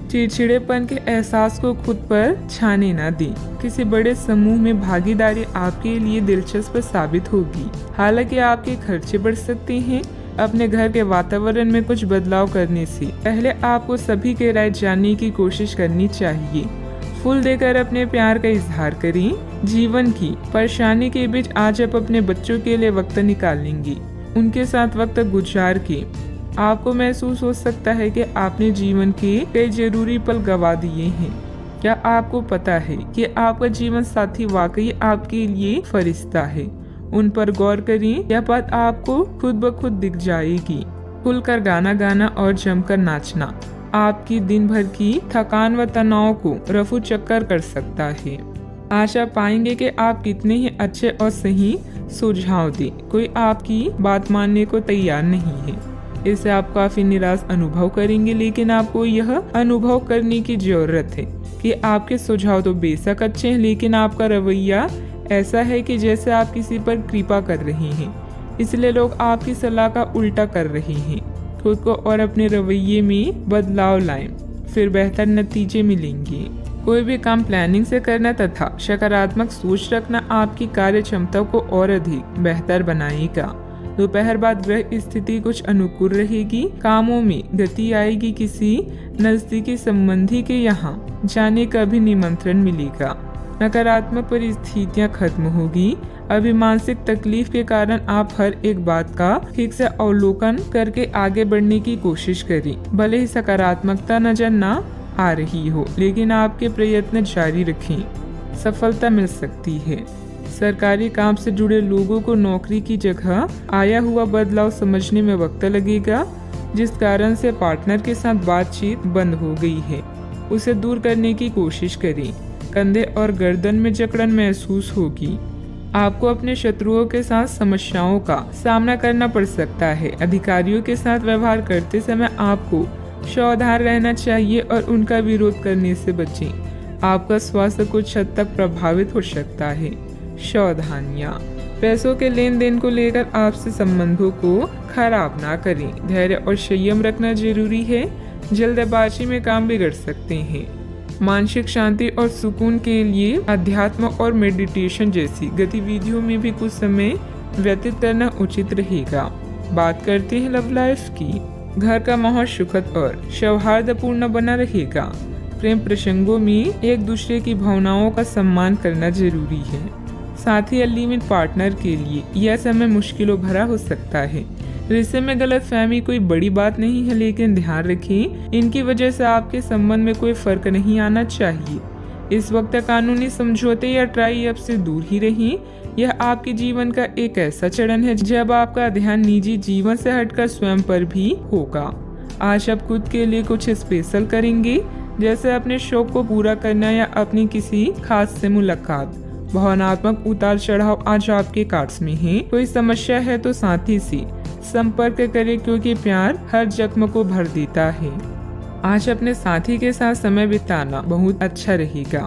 चिड़चिड़ेपन के एहसास को खुद पर छाने ना दें। किसी बड़े समूह में भागीदारी आपके लिए दिलचस्प साबित होगी। हालांकि आपके खर्चे बढ़ सकते हैं। अपने घर के वातावरण में कुछ बदलाव करने से पहले आपको सभी की राय जानने की कोशिश करनी चाहिए। फूल देकर अपने प्यार का इजहार करें। जीवन की परेशानी के बीच आज आप अपने बच्चों के लिए वक्त निकालेंगे। उनके साथ वक्त गुजार के आपको महसूस हो सकता है कि आपने जीवन के कई जरूरी पल गवा दिए हैं। क्या आपको पता है कि आपका जीवन साथी वाकई आपके लिए फरिश्ता है? उन पर गौर करें। यह बात आपको खुद ब खुद दिख जाएगी। खुलकर गाना गाना और जमकर नाचना आपकी दिन भर की थकान व तनाव को रफू चक्कर कर सकता है। आशा पाएंगे कि आप कितने ही अच्छे और सही सुझाव दें, कोई आपकी बात मानने को तैयार नहीं है। इससे आप काफी निराश अनुभव करेंगे, लेकिन आपको यह अनुभव करने की जरूरत है कि आपके सुझाव तो बेशक अच्छे हैं, लेकिन आपका रवैया ऐसा है कि जैसे आप किसी पर कृपा कर रहे हैं, इसलिए लोग आपकी सलाह का उल्टा कर रहे हैं। खुद को और अपने रवैये में बदलाव लाएं, फिर बेहतर नतीजे मिलेंगे। कोई भी काम प्लानिंग से करना तथा सकारात्मक सोच रखना आपकी कार्य क्षमता को और अधिक बेहतर बनाएगा। दोपहर बाद ग्रह स्थिति कुछ अनुकूल रहेगी। कामों में गति आएगी। किसी नजदीकी संबंधी के यहाँ जाने का भी निमंत्रण मिलेगा। नकारात्मक परिस्थितियां खत्म होगी। अभी मानसिक तकलीफ के कारण आप हर एक बात का ठीक से अवलोकन करके आगे बढ़ने की कोशिश करें। भले ही सकारात्मकता नजर न आ रही हो, लेकिन आपके प्रयत्न जारी रखें, सफलता मिल सकती है। सरकारी काम से जुड़े लोगों को नौकरी की जगह आया हुआ बदलाव समझने में वक्त लगेगा, जिस कारण से पार्टनर के साथ बातचीत बंद हो गई है, उसे दूर करने की कोशिश करें। कंधे और गर्दन में जकड़न महसूस होगी। आपको अपने शत्रुओं के साथ समस्याओं का सामना करना पड़ सकता है। अधिकारियों के साथ व्यवहार करते समय आपको सावधान रहना चाहिए और उनका विरोध करने से बचें। आपका स्वास्थ्य कुछ हद तक प्रभावित हो सकता है। सावधानियां। पैसों के लेन देन को लेकर आपसे संबंधों को खराब ना करें। धैर्य और संयम रखना जरूरी है। जल्दबाजी में काम बिगड़ सकते हैं। मानसिक शांति और सुकून के लिए अध्यात्म और मेडिटेशन जैसी गतिविधियों में भी कुछ समय व्यतीत करना उचित रहेगा। बात करते हैं लव लाइफ की। घर का माहौल सुखद और सौहार्दपूर्ण बना रहेगा। प्रेम प्रसंगों में एक दूसरे की भावनाओं का सम्मान करना जरूरी है। साथ ही अनलिमिटेड पार्टनर के लिए यह समय मुश्किलों भरा हो सकता है। रिश्ते में गलतफहमी कोई बड़ी बात नहीं है, लेकिन ध्यान रखें, इनकी वजह से आपके संबंध में कोई फर्क नहीं आना चाहिए। इस वक्त कानूनी समझौते या ट्राई अप से दूर ही रहें। यह आपके जीवन का एक ऐसा चरण है जब आपका ध्यान निजी जीवन से हटकर स्वयं पर भी होगा। आज आप खुद के लिए कुछ स्पेशल करेंगे, जैसे अपने शौक को पूरा करना या अपनी किसी खास से मुलाकात। भावनात्मक उतार चढ़ाव आज आपके कार्ड्स में है। कोई समस्या है तो साथी से संपर्क करें, क्योंकि प्यार हर जख्म को भर देता है। आज अपने साथी के साथ समय बिताना बहुत अच्छा रहेगा।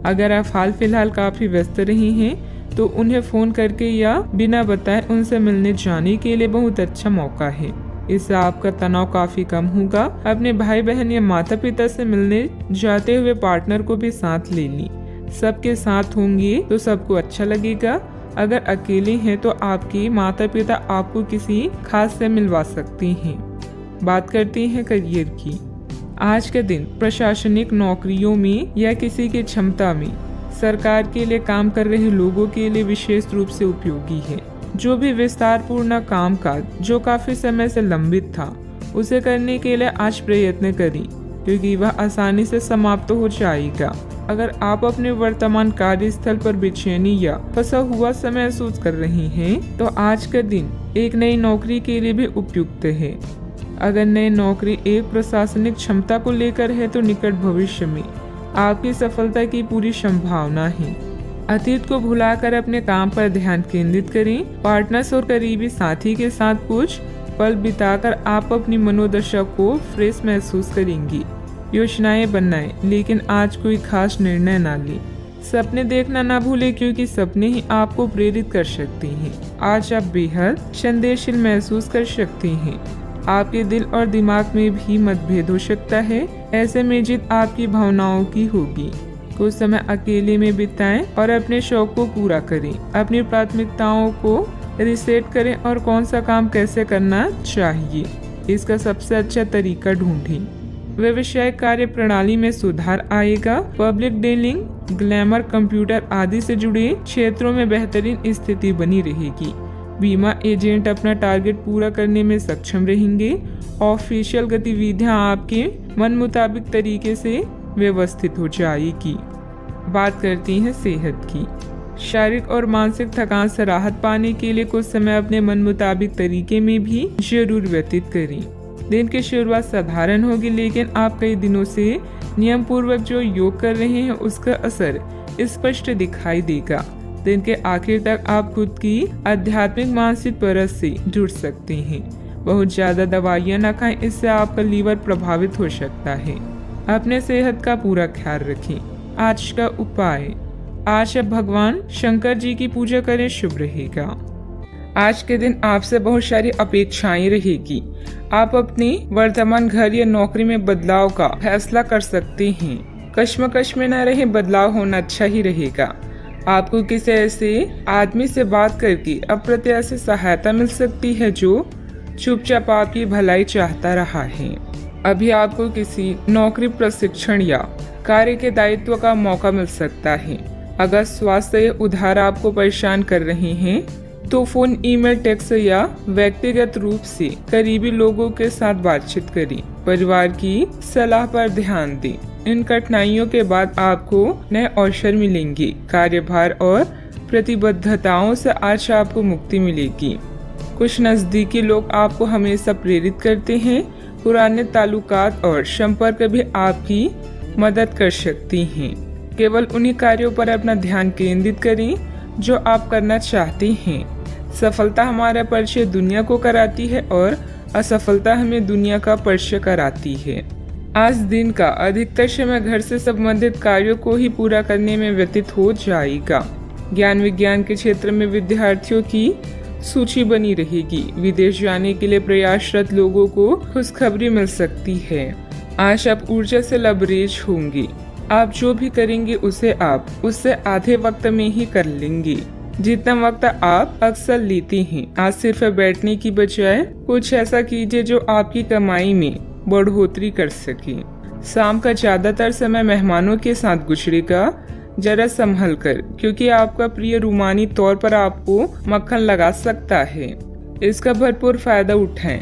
अगर आप हाल फिलहाल काफी व्यस्त रही हैं, तो उन्हें फोन करके या बिना बताए उनसे मिलने जाने के लिए बहुत अच्छा मौका है। इससे आपका तनाव काफी कम होगा। अपने भाई बहन या माता पिता से मिलने जाते हुए पार्टनर को भी साथ ले ली। सबके साथ होंगे तो सबको अच्छा लगेगा। अगर अकेले हैं तो आपके माता पिता आपको किसी खास से मिलवा सकते हैं। बात करते हैं करियर की। आज के दिन प्रशासनिक नौकरियों में या किसी की क्षमता में सरकार के लिए काम कर रहे लोगों के लिए विशेष रूप से उपयोगी है। जो भी विस्तारपूर्ण कामकाज जो काफी समय से लंबित था, उसे करने के लिए आज प्रयत्न करें, क्योंकि वह आसानी से समाप्त हो जाएगा। अगर आप अपने वर्तमान कार्यस्थल पर बेचैनी या फंसा हुआ समय महसूस कर रहे हैं, तो आज का दिन एक नई नौकरी के लिए भी उपयुक्त है। अगर नई नौकरी एक प्रशासनिक क्षमता को लेकर है, तो निकट भविष्य में आपकी सफलता की पूरी संभावना है। अतीत को भुलाकर अपने काम पर ध्यान केंद्रित करें। पार्टनर्स और करीबी साथी के साथ कुछ पल बिताकर आप अपनी मनोदशा को फ्रेश महसूस करेंगी। योजनाएं बनाएं, लेकिन आज कोई खास निर्णय ना लें। सपने देखना ना भूलें, क्योंकि सपने ही आपको प्रेरित कर सकते हैं। आज आप बेहद संदेशशील महसूस कर सकते हैं। आपके दिल और दिमाग में भी मतभेद हो सकता है। ऐसे में जीत आपकी भावनाओं की होगी। कुछ समय अकेले में बिताएं और अपने शौक को पूरा करें। अपनी प्राथमिकताओं को रिसेट करें और कौन सा काम कैसे करना चाहिए, इसका सबसे अच्छा तरीका ढूंढें। व्यवसायिक कार्य प्रणाली में सुधार आएगा। पब्लिक डीलिंग, ग्लैमर, कंप्यूटर आदि से जुड़े क्षेत्रों में बेहतरीन स्थिति बनी रहेगी। बीमा एजेंट अपना टारगेट पूरा करने में सक्षम रहेंगे। ऑफिशियल गतिविधियां आपके मन मुताबिक तरीके से व्यवस्थित हो जाएगी। बात करती हैं सेहत की। शारीरिक और मानसिक थकान से राहत पाने के लिए कुछ समय अपने मन मुताबिक तरीके में भी जरूर व्यतीत करें। दिन की शुरुआत साधारण होगी, लेकिन आप कई दिनों से नियम पूर्वक जो योग कर रहे हैं उसका असर स्पष्ट दिखाई देगा। दिन के आखिर तक आप खुद की आध्यात्मिक मानसिक परत से जुड़ सकते हैं। बहुत ज्यादा दवाइयाँ न खाएं, इससे आपका लीवर प्रभावित हो सकता है। अपने सेहत का पूरा ख्याल रखें। आज का उपाय, आज आप भगवान शंकर जी की पूजा करें, शुभ रहेगा। आज के दिन आपसे बहुत सारी अपेक्षाएं रहेगी। आप अपनी वर्तमान घर या नौकरी में बदलाव का फैसला कर सकते हैं। कश्मकश में न रहे, बदलाव होना अच्छा ही रहेगा। आपको किसी ऐसे आदमी से बात करके अप्रत्याशित सहायता मिल सकती है जो चुपचाप आपकी भलाई चाहता रहा है। अभी आपको किसी नौकरी, प्रशिक्षण या कार्य के दायित्व का मौका मिल सकता है। अगर स्वास्थ्य या उधार आपको परेशान कर रहे हैं तो फोन, ईमेल, टेक्स्ट या व्यक्तिगत रूप से करीबी लोगों के साथ बातचीत करें। परिवार की सलाह पर ध्यान दें। इन कठिनाइयों के बाद आपको नए अवसर मिलेंगे। कार्यभार और प्रतिबद्धताओं से आज आपको मुक्ति मिलेगी। कुछ नजदीकी लोग आपको हमेशा प्रेरित करते हैं। पुराने ताल्लुकात और संपर्क भी आपकी मदद कर सकती हैं। केवल उन्हीं कार्यों पर अपना ध्यान केंद्रित करें जो आप करना चाहते हैं। सफलता हमारा परिचय दुनिया को कराती है और असफलता हमें दुनिया का परिचय कराती है। आज दिन का अधिकतर समय घर से संबंधित कार्यों को ही पूरा करने में व्यतीत हो जाएगा। ज्ञान विज्ञान के क्षेत्र में विद्यार्थियों की सूची बनी रहेगी। विदेश जाने के लिए प्रयासरत लोगों को खुशखबरी मिल सकती है। आज आप ऊर्जा से लबरेज होंगे। आप जो भी करेंगे उसे आप उससे आधे वक्त में ही कर लेंगे जितना वक्त आप अक्सर लेते हैं। आज सिर्फ बैठने की बजाय कुछ ऐसा कीजिए जो आपकी कमाई में बढ़ोतरी कर सके। शाम का ज्यादातर समय मेहमानों के साथ गुजरेगा। जरा संभल कर, क्योंकि आपका प्रिय रूमानी तौर पर आपको मक्खन लगा सकता है। इसका भरपूर फायदा उठाएं।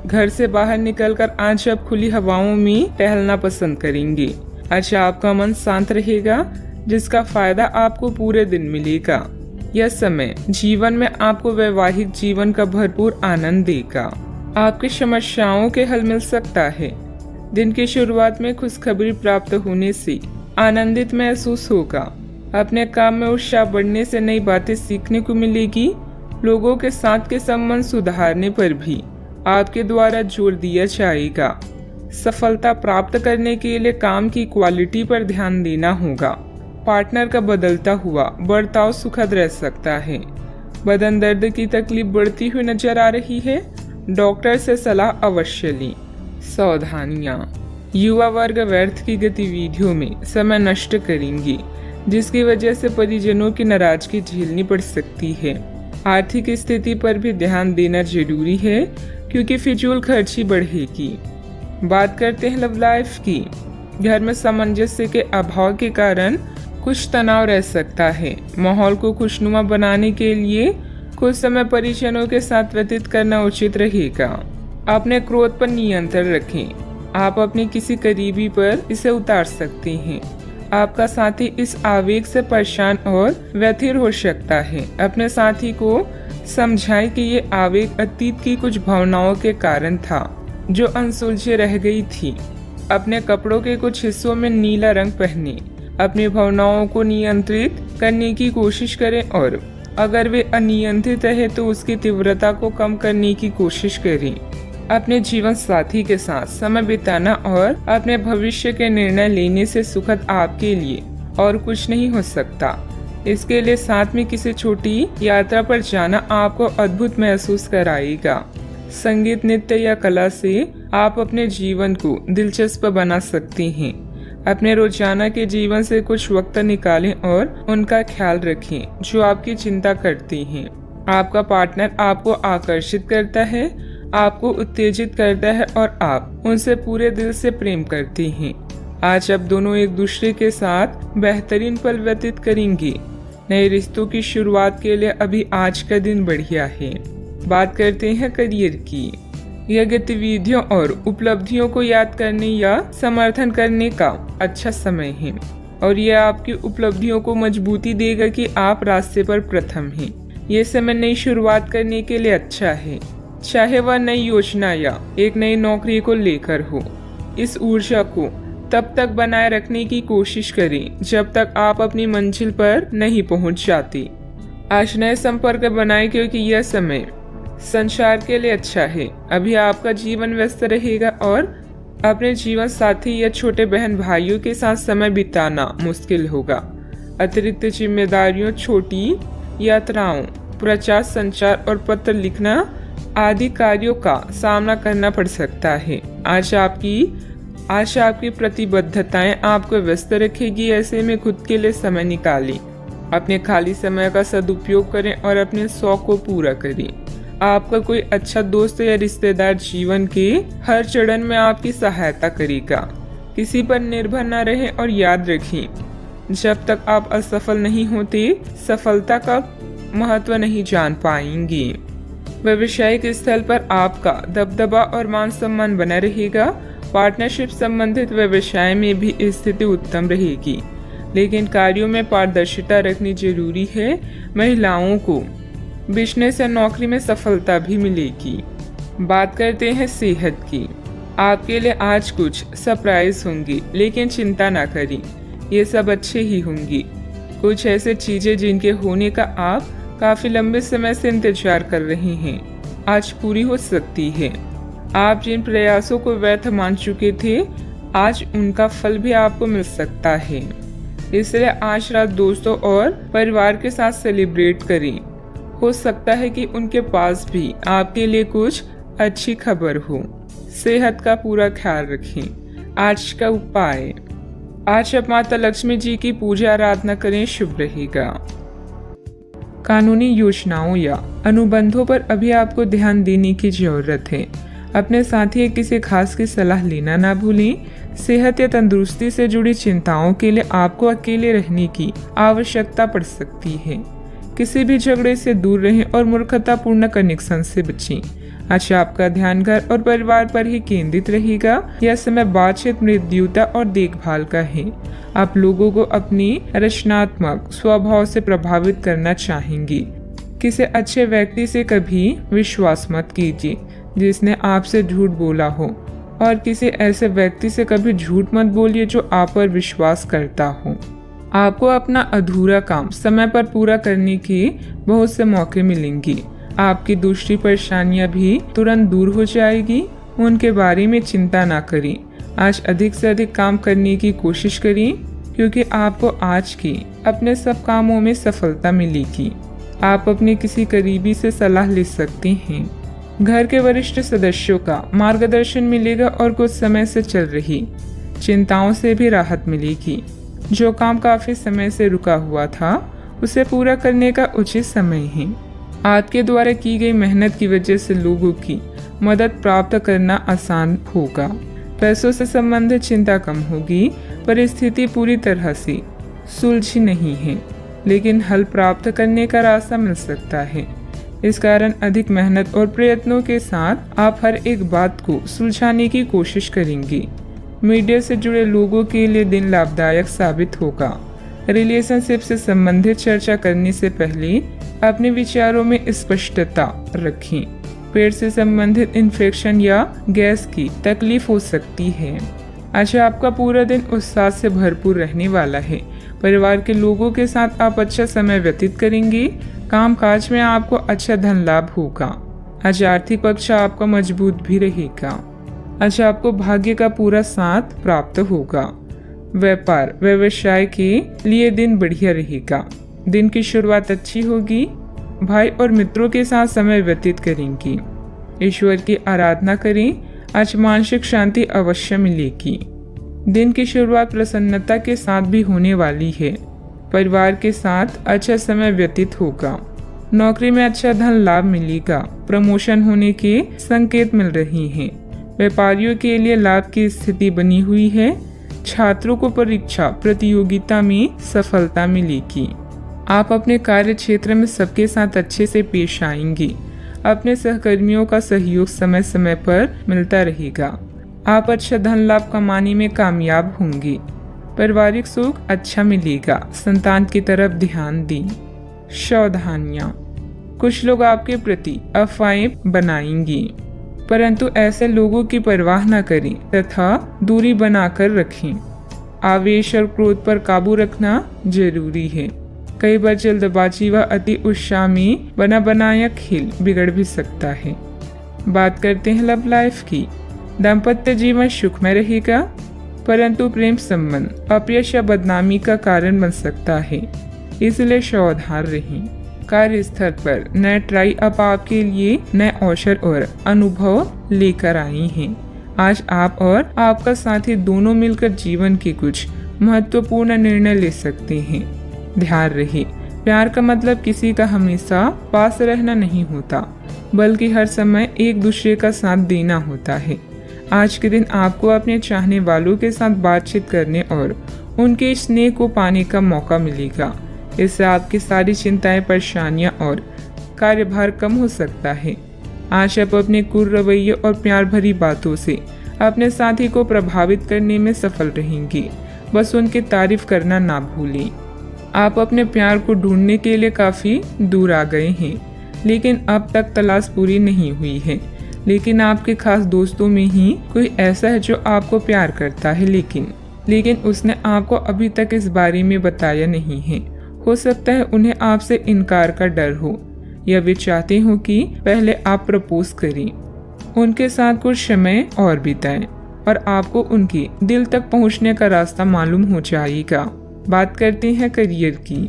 घर से बाहर निकलकर आज आप खुली हवाओं में टहलना पसंद करेंगे। आज आपका मन शांत रहेगा, जिसका फायदा आपको पूरे दिन मिलेगा। यह समय जीवन में आपको वैवाहिक जीवन का भरपूर आनंद देगा। आपकी समस्याओं के हल मिल सकता है। दिन की शुरुआत में खुशखबरी प्राप्त होने से आनंदित महसूस होगा। अपने काम में उत्साह बढ़ने से नई बातें सीखने को मिलेगी। लोगों के साथ के संबंध सुधारने पर भी आपके द्वारा जोर दिया जाएगा। सफलता प्राप्त करने के लिए काम की क्वालिटी पर ध्यान देना होगा। पार्टनर का बदलता हुआ बर्ताव सुखद रह सकता है। बदन दर्द की तकलीफ बढ़ती हुई नजर आ रही है। डॉक्टर से सलाह अवश्य लें। सावधानियां, युवा वर्ग व्यर्थ की गतिविधियों में समय नष्ट करेंगे, जिसकी वजह से परिजनों की नाराजगी झेलनी पड़ सकती है। आर्थिक स्थिति पर भी ध्यान देना जरूरी है, क्योंकि फिजूल खर्ची बढ़ेगी। बात करते हैं लव लाइफ की। घर में सामंजस्य के अभाव के कारण कुछ तनाव रह सकता है। माहौल को खुशनुमा बनाने के लिए कुछ समय परिजनों के साथ व्यतीत करना उचित रहेगा। अपने क्रोध पर नियंत्रण रखें। आप अपने किसी करीबी पर इसे उतार सकते हैं। आपका साथी इस आवेग से परेशान और व्यथित हो सकता है। अपने साथी को समझाएं कि ये आवेग अतीत की कुछ भावनाओं के कारण था जो अनसुलझे रह गई थी। अपने कपड़ों के कुछ हिस्सों में नीला रंग पहने। अपनी भावनाओं को नियंत्रित करने की कोशिश करें और अगर वे अनियंत्रित है तो उसकी तीव्रता को कम करने की कोशिश करें। अपने जीवन साथी के साथ समय बिताना और अपने भविष्य के निर्णय लेने से सुखद आपके लिए और कुछ नहीं हो सकता। इसके लिए साथ में किसी छोटी यात्रा पर जाना आपको अद्भुत महसूस कराएगा। संगीत, नृत्य या कला से आप अपने जीवन को दिलचस्प बना सकती हैं। अपने रोजाना के जीवन से कुछ वक्त निकालें और उनका ख्याल रखें जो आपकी चिंता करती हैं। आपका पार्टनर आपको आकर्षित करता है, आपको उत्तेजित करता है और आप उनसे पूरे दिल से प्रेम करती हैं। आज आप दोनों एक दूसरे के साथ बेहतरीन पल व्यतीत करेंगी। नए रिश्तों की शुरुआत के लिए अभी आज का दिन बढ़िया है। बात करते हैं करियर की। यह गतिविधियों और उपलब्धियों को याद करने या समर्थन करने का अच्छा समय है और यह आपकी उपलब्धियों को मजबूती देगा कि आप रास्ते पर प्रथम हैं। ये समय नई शुरुआत करने के लिए अच्छा है, चाहे वह नई योजना या एक नई नौकरी को लेकर हो। इस ऊर्जा को तब तक बनाए रखने की कोशिश करें जब तक आप अपनी मंजिल पर नहीं पहुंच जाती। आज नए संपर्क बनाएं क्योंकि यह समय संचार के लिए अच्छा है। अभी आपका जीवन व्यस्त रहेगा और अपने जीवन साथी या छोटे बहन भाइयों के साथ समय बिताना मुश्किल होगा। अतिरिक्त जिम्मेदारियों, छोटी यात्राओं, प्रचार, संचार और पत्र लिखना आदि कार्यों का सामना करना पड़ सकता है। आज आपकी प्रतिबद्धताएं आपको व्यस्त रखेगी। ऐसे में खुद के लिए समय निकालें, अपने खाली समय का सदुपयोग करें और अपने शौक को पूरा करें। आपका कोई अच्छा दोस्त या रिश्तेदार जीवन के हर चरण में आपकी सहायता करेगा। किसी पर निर्भर न रहें और याद रखें, जब तक आप असफल नहीं होते सफलता का महत्व नहीं जान पाएंगे। व्यावसायिक स्थल पर आपका दबदबा और मान सम्मान बना रहेगा। पार्टनरशिप संबंधित व्यवसाय में भी स्थिति उत्तम रहेगी, लेकिन कार्यों में पारदर्शिता रखनी जरूरी है। महिलाओं को बिजनेस या नौकरी में सफलता भी मिलेगी। बात करते हैं सेहत की। आपके लिए आज कुछ सरप्राइज होंगी, लेकिन चिंता ना करें, ये सब अच्छे ही होंगी। कुछ ऐसे चीजें जिनके होने का आप काफी लंबे समय से इंतजार कर रहे हैं आज पूरी हो सकती है। आप जिन प्रयासों को व्यर्थ मान चुके थे आज उनका फल भी आपको मिल सकता है। इसलिए आज रात दोस्तों और परिवार के साथ सेलिब्रेट करें। हो सकता है कि उनके पास भी आपके लिए कुछ अच्छी खबर हो। सेहत का पूरा ख्याल रखें। आज का उपाय, आज आप माता लक्ष्मी जी की पूजा आराधना करें, शुभ रहेगा। कानूनी योजनाओं या अनुबंधों पर अभी आपको ध्यान देने की जरूरत है। अपने साथी या किसी खास की सलाह लेना ना भूलें। सेहत या तंदुरुस्ती से जुड़ी चिंताओं के लिए आपको अकेले रहने की आवश्यकता पड़ सकती है। किसी भी झगड़े से दूर रहें और मूर्खतापूर्ण कनेक्शन से बचें। आज आपका ध्यान घर और परिवार पर ही केंद्रित रहेगा। यह समय बातचीत, मृदुता और देखभाल का है। आप लोगों को अपनी रचनात्मक स्वभाव से प्रभावित करना चाहेंगी। किसी अच्छे व्यक्ति से कभी विश्वास मत कीजिए जिसने आपसे झूठ बोला हो, और किसी ऐसे व्यक्ति से कभी झूठ मत बोलिए जो आप पर विश्वास करता हो। आपको अपना अधूरा काम समय पर पूरा करने के बहुत से मौके मिलेंगे। आपकी दूसरी परेशानियां भी तुरंत दूर हो जाएगी। उनके बारे में चिंता ना करें। आज अधिक से अधिक काम करने की कोशिश करें क्योंकि आपको आज के अपने सब कामों में सफलता मिलेगी। आप अपने किसी करीबी से सलाह ले सकते हैं। घर के वरिष्ठ सदस्यों का मार्गदर्शन मिलेगा और कुछ समय से चल रही चिंताओं से भी राहत मिलेगी। जो काम काफी समय से रुका हुआ था उसे पूरा करने का उचित समय है। आपके द्वारा की गई मेहनत की वजह से लोगों की मदद प्राप्त करना आसान होगा। पैसों से संबंधित चिंता कम होगी। परिस्थिति पूरी तरह से सुलझी नहीं है, लेकिन हल प्राप्त करने का रास्ता मिल सकता है। इस कारण अधिक मेहनत और प्रयत्नों के साथ आप हर एक बात को सुलझाने की कोशिश करेंगे। मीडिया से जुड़े लोगों के लिए दिन लाभदायक साबित होगा। रिलेशनशिप से संबंधित चर्चा करने से पहले अपने विचारों में स्पष्टता रखें। पेट से संबंधित इन्फेक्शन या गैस की तकलीफ हो सकती है। आज आपका पूरा दिन उत्साह से भरपूर रहने वाला है। परिवार के लोगों के साथ आप अच्छा समय व्यतीत करेंगे। कामकाज में आपको अच्छा धन लाभ होगा। आज आर्थिक पक्ष आपका मजबूत भी रहेगा। आज आपको भाग्य का पूरा साथ प्राप्त होगा। व्यापार व्यवसाय के लिए दिन बढ़िया रहेगा। दिन की शुरुआत अच्छी होगी। भाई और मित्रों के साथ समय व्यतीत करेंगे। ईश्वर की आराधना करें, आज मानसिक शांति अवश्य मिलेगी। दिन की शुरुआत प्रसन्नता के साथ भी होने वाली है। परिवार के साथ अच्छा समय व्यतीत होगा। नौकरी में अच्छा धन लाभ मिलेगा। प्रमोशन होने के संकेत मिल रहे हैं। व्यापारियों के लिए लाभ की स्थिति बनी हुई है। छात्रों को परीक्षा प्रतियोगिता में सफलता मिलेगी। आप अपने कार्य क्षेत्र में सबके साथ अच्छे से पेश आएंगे। अपने सहकर्मियों का सहयोग समय समय पर मिलता रहेगा। आप अच्छा धन लाभ कमाने में कामयाब होंगे। पारिवारिक सुख अच्छा मिलेगा। संतान की तरफ ध्यान दें। सावधानियां, कुछ लोग आपके प्रति अफवाहें बनाएंगे, परंतु ऐसे लोगों की परवाह न करें तथा दूरी बनाकर रखें। आवेश और क्रोध पर काबू रखना जरूरी है। कई बार जल्दबाजी व अति उत्साह में बना बनाया खेल बिगड़ भी सकता है। बात करते हैं लव लाइफ की। दाम्पत्य जीवन सुखमय रहेगा, परंतु प्रेम संबंध अपयश या बदनामी का कारण बन सकता है, इसलिए सावधान रहें। कार्यस्थल पर नए ट्राई अप आपके लिए नए अवसर और अनुभव लेकर आई हैं। आज आप और आपका साथी दोनों मिलकर जीवन के कुछ महत्वपूर्ण निर्णय ले सकते हैं। ध्यान रहे, प्यार का मतलब किसी का हमेशा पास रहना नहीं होता, बल्कि हर समय एक दूसरे का साथ देना होता है। आज के दिन आपको अपने चाहने वालों के साथ बातचीत करने और उनके स्नेह को पाने का मौका मिलेगा। इससे आपकी सारी चिंताएं, परेशानियां और कार्यभार कम हो सकता है। आज आप अपने कुल रवैये और प्यार भरी बातों से अपने साथी को प्रभावित करने में सफल रहेंगे। बस उनकी तारीफ करना ना भूलें। आप अपने प्यार को ढूंढने के लिए काफी दूर आ गए हैं, लेकिन अब तक तलाश पूरी नहीं हुई है। लेकिन आपके खास दोस्तों में ही कोई ऐसा है जो आपको प्यार करता है, लेकिन उसने आपको अभी तक इस बारे में बताया नहीं है। हो सकता है उन्हें आपसे इनकार का डर हो, या वे चाहते हो कि पहले आप प्रपोज करें। उनके साथ कुछ समय और बिताएं और आपको उनके दिल तक पहुंचने का रास्ता मालूम हो जाएगा। बात करते हैं करियर की।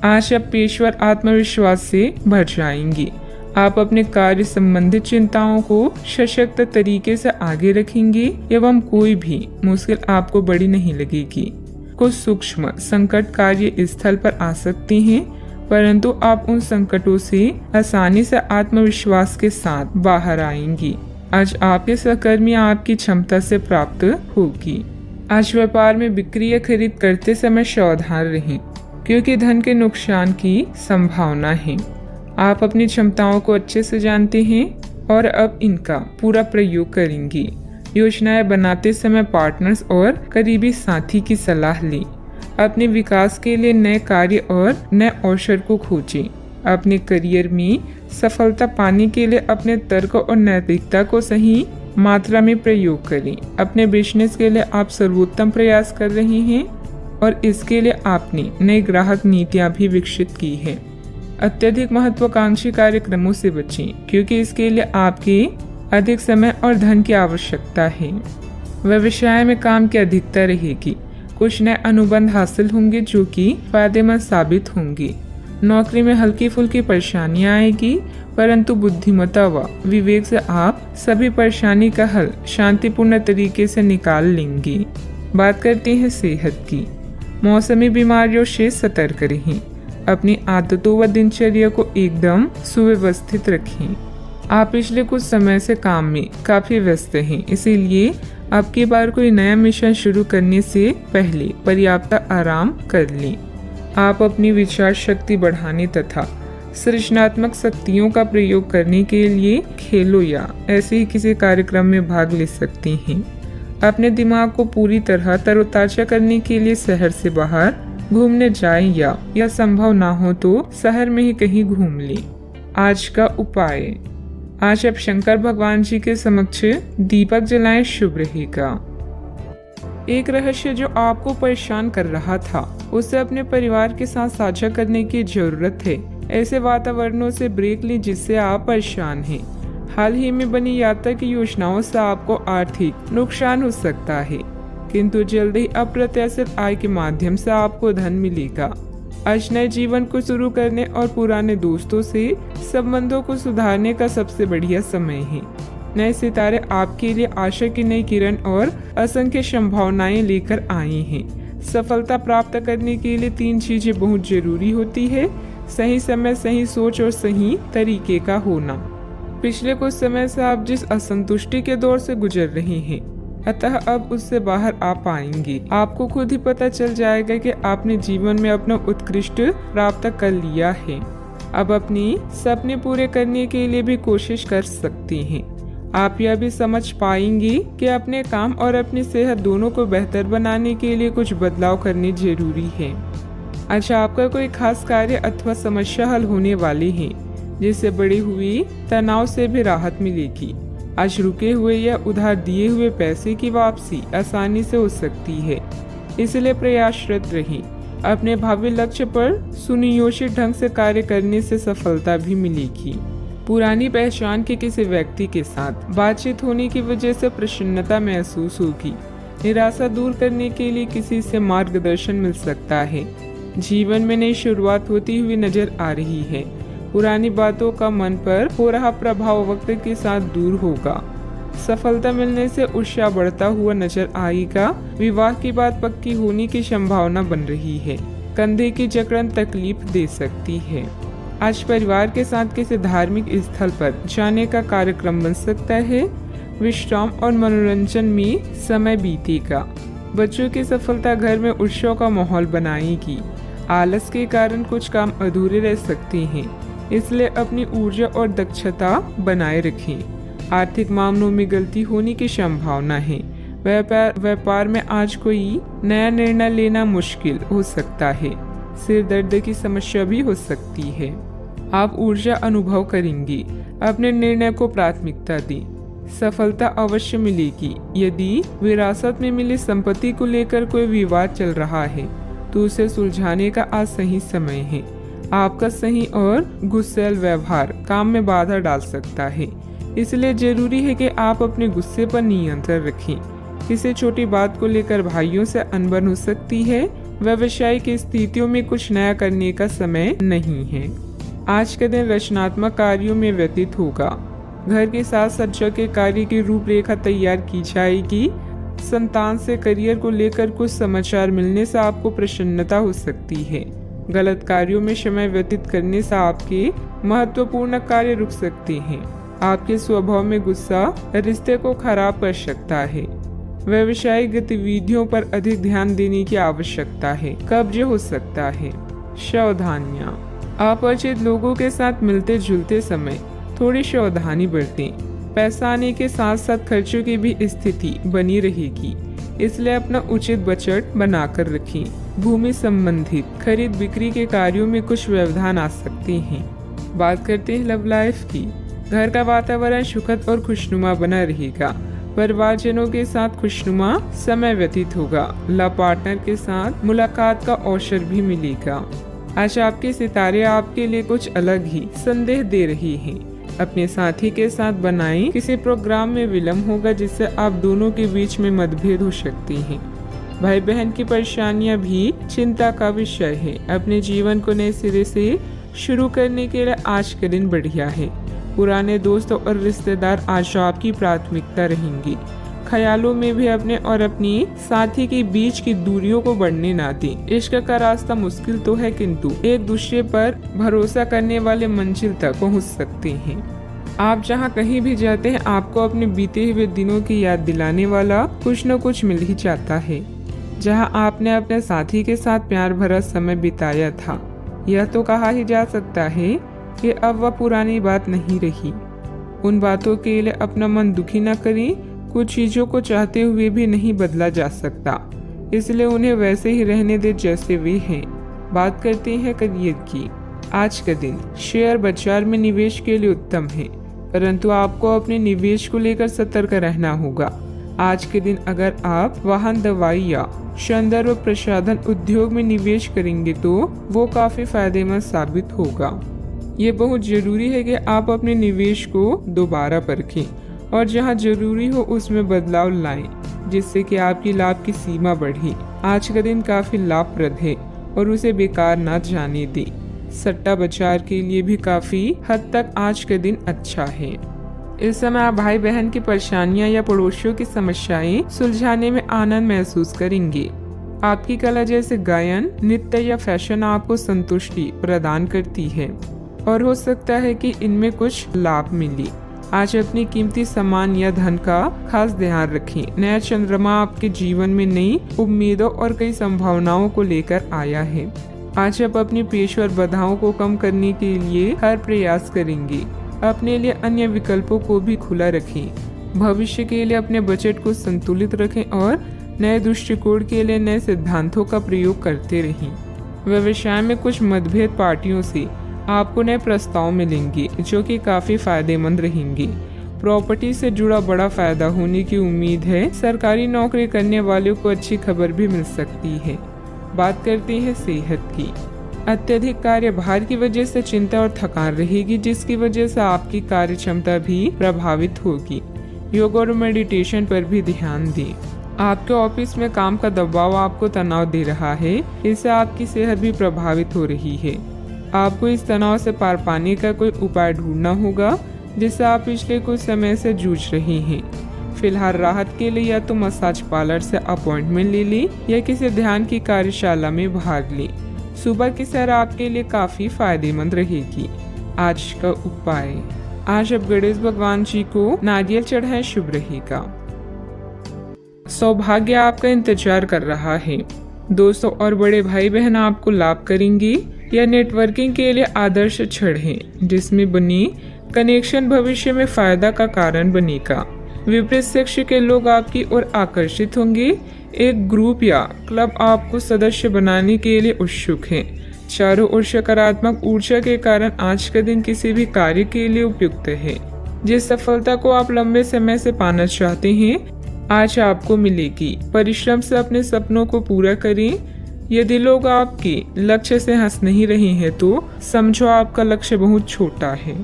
आज आप पेशेवर आत्मविश्वास से भर जाएंगे। आप अपने कार्य संबंधित चिंताओं को सशक्त तरीके से आगे रखेंगे एवं कोई भी मुश्किल आपको बड़ी नहीं लगेगी। कुछ सूक्ष्म संकट कार्य स्थल पर आ सकते हैं, परंतु आप उन संकटों से आसानी से आत्मविश्वास के साथ बाहर आएंगी। आज आपके सहकर्मी आपकी क्षमता से प्राप्त होगी। आज व्यापार में बिक्री या खरीद करते समय सावधान रहें, क्योंकि धन के नुकसान की संभावना है। आप अपनी क्षमताओं को अच्छे से जानते हैं और अब इनका पूरा प्रयोग करेंगे। योजनाएं बनाते समय पार्टनर्स और करीबी साथी की सलाह लें। अपने विकास के लिए नए कार्य और नए अवसर को खोजें। अपने करियर में सफलता पाने के लिए अपने तर्क और नैतिकता को सही मात्रा में प्रयोग करें। अपने बिजनेस के लिए आप सर्वोत्तम प्रयास कर रहे हैं और इसके लिए आपने नई ग्राहक नीतियां भी विकसित की है। अत्यधिक महत्वाकांक्षी कार्यक्रमों से बचें, क्योंकि इसके लिए आपके अधिक समय और धन की आवश्यकता है। व्यवसाय में काम की अधिकता रहेगी। कुछ नए अनुबंध हासिल होंगे जो कि फायदेमंद साबित होंगे। नौकरी में हल्की फुल्की परेशानियां आएगी, परंतु बुद्धिमत्ता व विवेक से आप सभी परेशानी का हल शांतिपूर्ण तरीके से निकाल लेंगे। बात करते हैं सेहत की। मौसमी बीमारियों से सतर्क रहें। अपनी आदतों व दिनचर्या को एकदम सुव्यवस्थित रखें। आप पिछले कुछ समय से काम में काफी व्यस्त हैं, इसीलिए अब की बार कोई नया मिशन शुरू करने से पहले पर्याप्त आराम कर लें। आप अपनी विचार शक्ति बढ़ाने तथा सृजनात्मक शक्तियों का प्रयोग करने के लिए खेलों या ऐसे ही किसी कार्यक्रम में भाग ले सकती हैं। अपने दिमाग को पूरी तरह तरोताजा करने के लिए शहर से बाहर घूमने जाएं या संभव ना हो तो शहर में ही कहीं घूम लें। आज का उपाय, आज आप शंकर भगवान जी के समक्ष दीपक जलाएं, शुभ रहेगा। एक रहस्य जो आपको परेशान कर रहा था, उसे अपने परिवार के साथ साझा करने की जरूरत है। ऐसे वातावरणों से ब्रेक लें जिससे आप परेशान हैं। हाल ही में बनी यात्रा की योजनाओं से आपको आर्थिक नुकसान हो सकता है, किंतु जल्द ही अप्रत्याशित आय के माध्यम से आपको धन मिलेगा। आज नए जीवन को शुरू करने और पुराने दोस्तों से संबंधों को सुधारने का सबसे बढ़िया समय है। नए सितारे आपके लिए आशा की नई किरण और असंख्य संभावनाएं लेकर आए हैं। सफलता प्राप्त करने के लिए 3 चीजें बहुत जरूरी होती है: सही समय, सही सोच और सही तरीके का होना। पिछले कुछ समय से आप जिस असंतुष्टि के दौर से गुजर रहे हैं, अतः अब उससे बाहर आ पाएंगे। आपको खुद ही पता चल जाएगा कि आपने जीवन में अपना उत्कृष्ट प्राप्त कर लिया है। अब अपनी सपने पूरे करने के लिए भी कोशिश कर सकते हैं। आप यह भी समझ पाएंगे कि अपने काम और अपनी सेहत दोनों को बेहतर बनाने के लिए कुछ बदलाव करने जरूरी है। अच्छा, आपका कोई खास कार्य अथवा समस्या हल होने वाली है, जिससे बढ़ी हुई तनाव से भी राहत मिलेगी। आज रुके हुए या उधार दिए हुए पैसे की वापसी आसानी से हो सकती है, इसलिए प्रयासरत रहें। अपने भावी लक्ष्य पर सुनियोजित ढंग से कार्य करने से सफलता भी मिलेगी। पुरानी पहचान के किसी व्यक्ति के साथ बातचीत होने की वजह से प्रसन्नता महसूस होगी। निराशा दूर करने के लिए किसी से मार्गदर्शन मिल सकता है। जीवन में नई शुरुआत होती हुई नजर आ रही है। पुरानी बातों का मन पर हो रहा प्रभाव वक्त के साथ दूर होगा। सफलता मिलने से उत्साह बढ़ता हुआ नजर आएगा। विवाह की बात पक्की होने की संभावना बन रही है। कंधे की जकड़न तकलीफ दे सकती है। आज परिवार के साथ किसी धार्मिक स्थल पर जाने का कार्यक्रम बन सकता है। विश्राम और मनोरंजन में समय बीतेगा। बच्चों की सफलता घर में उत्सव का माहौल बनाएगी। आलस के कारण कुछ काम अधूरे रह सकते हैं, इसलिए अपनी ऊर्जा और दक्षता बनाए रखें। आर्थिक मामलों में गलती होने की संभावना है। व्यापार में आज कोई नया निर्णय लेना मुश्किल हो सकता है। सिर दर्द की समस्या भी हो सकती है। आप ऊर्जा अनुभव करेंगे। अपने निर्णय को प्राथमिकता दें। सफलता अवश्य मिलेगी। यदि विरासत में मिली संपत्ति को लेकर कोई विवाद चल रहा है, तो उसे सुलझाने का आज सही समय है। आपका सही और गुस्सैल व्यवहार काम में बाधा डाल सकता है, इसलिए जरूरी है कि आप अपने गुस्से पर नियंत्रण रखें। किसी छोटी बात को लेकर भाइयों से अनबन हो सकती है। व्यावसायिक स्थितियों में कुछ नया करने का समय नहीं है। आज का दिन रचनात्मक कार्यों में व्यतीत होगा। घर के साथ सज्जा के कार्य की रूपरेखा तैयार की जाएगी। संतान से करियर को लेकर कुछ समाचार मिलने से आपको प्रसन्नता हो सकती है। गलत कार्यों में समय व्यतीत करने से आपके महत्वपूर्ण कार्य रुक सकते हैं। आपके स्वभाव में गुस्सा रिश्ते को खराब कर सकता है। व्यावसायिक गतिविधियों पर अधिक ध्यान देने की आवश्यकता है। कब्ज हो सकता है। सावधानियां। अपरिचित लोगों के साथ मिलते जुलते समय थोड़ी सावधानी बरतें। पैसा आने के साथ साथ खर्चों की भी स्थिति बनी रहेगी, इसलिए अपना उचित बजट बनाकर रखें। भूमि संबंधित खरीद बिक्री के कार्यों में कुछ व्यवधान आ सकते हैं। बात करते हैं लव लाइफ की। घर का वातावरण सुखद और खुशनुमा बना रहेगा। परिवारजनों के साथ खुशनुमा समय व्यतीत होगा। लव पार्टनर के साथ मुलाकात का अवसर भी मिलेगा। आज आपके सितारे आपके लिए कुछ अलग ही संदेश दे रही हैं। अपने साथी के साथ बनाएं। किसी प्रोग्राम में विलम्ब होगा, जिससे आप दोनों के बीच में मतभेद हो सकती हैं। भाई बहन की परेशानियां भी चिंता का विषय है। अपने जीवन को नए सिरे से शुरू करने के लिए आज का दिन बढ़िया है। पुराने दोस्तों और रिश्तेदार आज आपकी प्राथमिकता रहेंगी। ख्यालों में भी अपने और अपनी साथी के बीच की दूरियों को बढ़ने ना दें। इश्क का रास्ता मुश्किल तो है, किंतु एक दूसरे पर भरोसा करने वाले मंजिल तक पहुंच सकते हैं। आप जहां कहीं भी जाते हैं, आपको अपने बीते हुए दिनों की याद दिलाने वाला कुछ न कुछ मिल ही जाता है। जहां आपने अपने साथी के साथ प्यार भरा समय बिताया था, यह तो कहा ही जा सकता है कि अब वह पुरानी बात नहीं रही। उन बातों के लिए अपना मन दुखी न करें। कुछ चीजों को चाहते हुए भी नहीं बदला जा सकता, इसलिए उन्हें वैसे ही रहने दे जैसे वे हैं। बात करते हैं करियर की। आज का दिन शेयर बाजार में निवेश के लिए उत्तम है, परंतु आपको अपने निवेश को लेकर सतर्क रहना होगा। आज के दिन अगर आप वाहन, दवाई या सौंदर्य प्रसाधन उद्योग में निवेश करेंगे तो वो काफी फायदेमंद साबित होगा। ये बहुत जरूरी है कि आप अपने निवेश को दोबारा परखें और जहां जरूरी हो उसमें बदलाव लाएं, जिससे कि आपकी लाभ की सीमा बढ़े। आज का दिन काफी लाभप्रद है। और उसे बेकार न जाने दें। सट्टा बाजार के लिए भी काफी हद तक आज का दिन अच्छा है। इस समय आप भाई बहन की परेशानियां या पड़ोसियों की समस्याएं सुलझाने में आनंद महसूस करेंगे। आपकी कला जैसे गायन, नृत्य या फैशन आपको संतुष्टि प्रदान करती है और हो सकता है कि इनमें कुछ लाभ मिले। आज अपनी कीमती सामान या धन का खास ध्यान रखें। नया चंद्रमा आपके जीवन में नई उम्मीदों और कई संभावनाओं को लेकर आया है। आज आप अपनी पेशेवर बाधाओं को कम करने के लिए हर प्रयास करेंगे। अपने लिए अन्य विकल्पों को भी खुला रखें। भविष्य के लिए अपने बजट को संतुलित रखें और नए दृष्टिकोण के लिए नए सिद्धांतों का प्रयोग करते रहें। व्यवसाय में कुछ मतभेद पार्टियों से आपको नए प्रस्ताव मिलेंगे जो कि काफी फायदेमंद रहेंगे। प्रॉपर्टी से जुड़ा बड़ा फायदा होने की उम्मीद है। सरकारी नौकरी करने वालों को अच्छी खबर भी मिल सकती है। बात करते हैं सेहत की। अत्यधिक कार्यभार की वजह से चिंता और थकान रहेगी, जिसकी वजह से आपकी कार्य क्षमता भी प्रभावित होगी। योग और मेडिटेशन पर भी ध्यान दें। आपके ऑफिस में काम का दबाव आपको तनाव दे रहा है, इससे आपकी सेहत भी प्रभावित हो रही है। आपको इस तनाव से पार पाने का कोई उपाय ढूंढना होगा जिससे आप पिछले कुछ समय से जूझ रहे हैं। फिलहाल राहत के लिए या तो मसाज पार्लर से अपॉइंटमेंट ले लें या किसी ध्यान की कार्यशाला में भाग लें। सुबह की सैर आपके लिए काफी फायदेमंद रहेगी। आज का उपाय, आज आप गणेश भगवान जी को नारियल चढ़ाएं, शुभ रहेगा। सौभाग्य आपका इंतजार कर रहा है। दोस्तों और बड़े भाई बहन आपको लाभ करेंगे। यह नेटवर्किंग के लिए आदर्श क्षण है जिसमें बनी कनेक्शन भविष्य में फायदा का कारण बनेगा। विपरीत सेक्स के लोग आपकी ओर आकर्षित होंगे। एक ग्रुप या क्लब आपको सदस्य बनाने के लिए उत्सुक है। चारों ओर सकारात्मक ऊर्जा के कारण आज का दिन किसी भी कार्य के लिए उपयुक्त है। जिस सफलता को आप लंबे समय से पाना चाहते हैं आज आपको मिलेगी। परिश्रम से अपने सपनों को पूरा करें। यदि लोग आपके लक्ष्य से हंस नहीं रहे हैं तो समझो आपका लक्ष्य बहुत छोटा है।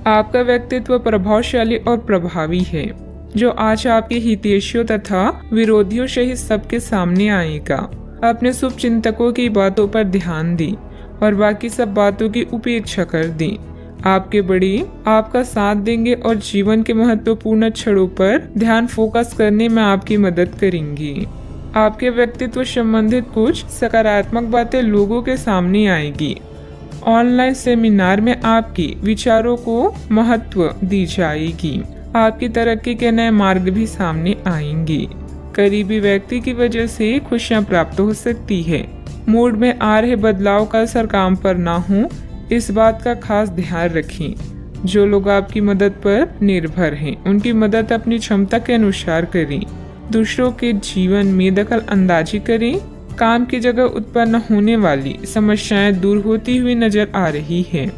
आपका व्यक्तित्व प्रभावशाली और प्रभावी है जो आज आपके हितैषियों तथा विरोधियों सहित सबके सामने आएगा। अपने शुभ चिंतकों की बातों पर ध्यान दें और बाकी सब बातों की उपेक्षा कर दें। आपके बड़े आपका साथ देंगे और जीवन के महत्वपूर्ण क्षणों पर ध्यान फोकस करने में आपकी मदद करेंगे। आपके व्यक्तित्व संबंधित कुछ सकारात्मक बातें लोगों के सामने आएगी। ऑनलाइन सेमिनार में आपके विचारों को महत्व दी जाएगी। आपकी तरक्की के नए मार्ग भी सामने आएंगे। करीबी व्यक्ति की वजह से खुशियां प्राप्त हो सकती है। मूड में आ रहे बदलाव का असर काम पर ना हो, इस बात का खास ध्यान रखें। जो लोग आपकी मदद पर निर्भर हैं, उनकी मदद अपनी क्षमता के अनुसार करें। दूसरों के जीवन में दखल अंदाजी करें। काम की जगह उत्पन्न होने वाली समस्याएं दूर होती हुई नजर आ रही है।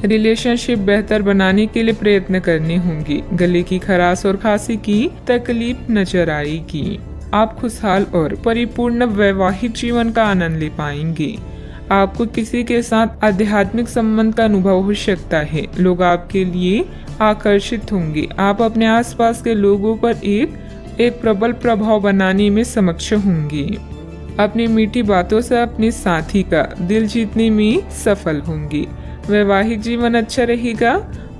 रिलेशनशिप बेहतर बनाने के लिए प्रयत्न करने होंगे। गले की खराश और खांसी की तकलीफ नजर आएगी। आप खुशहाल और परिपूर्ण वैवाहिक जीवन का आनंद ले पाएंगे। आपको किसी के साथ आध्यात्मिक संबंध का अनुभव हो सकता है। लोग आपके लिए आकर्षित होंगे। आप अपने आसपास के लोगों पर एक प्रबल प्रभाव बनाने में सक्षम होंगे। अपनी मीठी बातों से अपने साथी का दिल जीतने में सफल होंगे। वैवाहिक जीवन अच्छा रहेगा।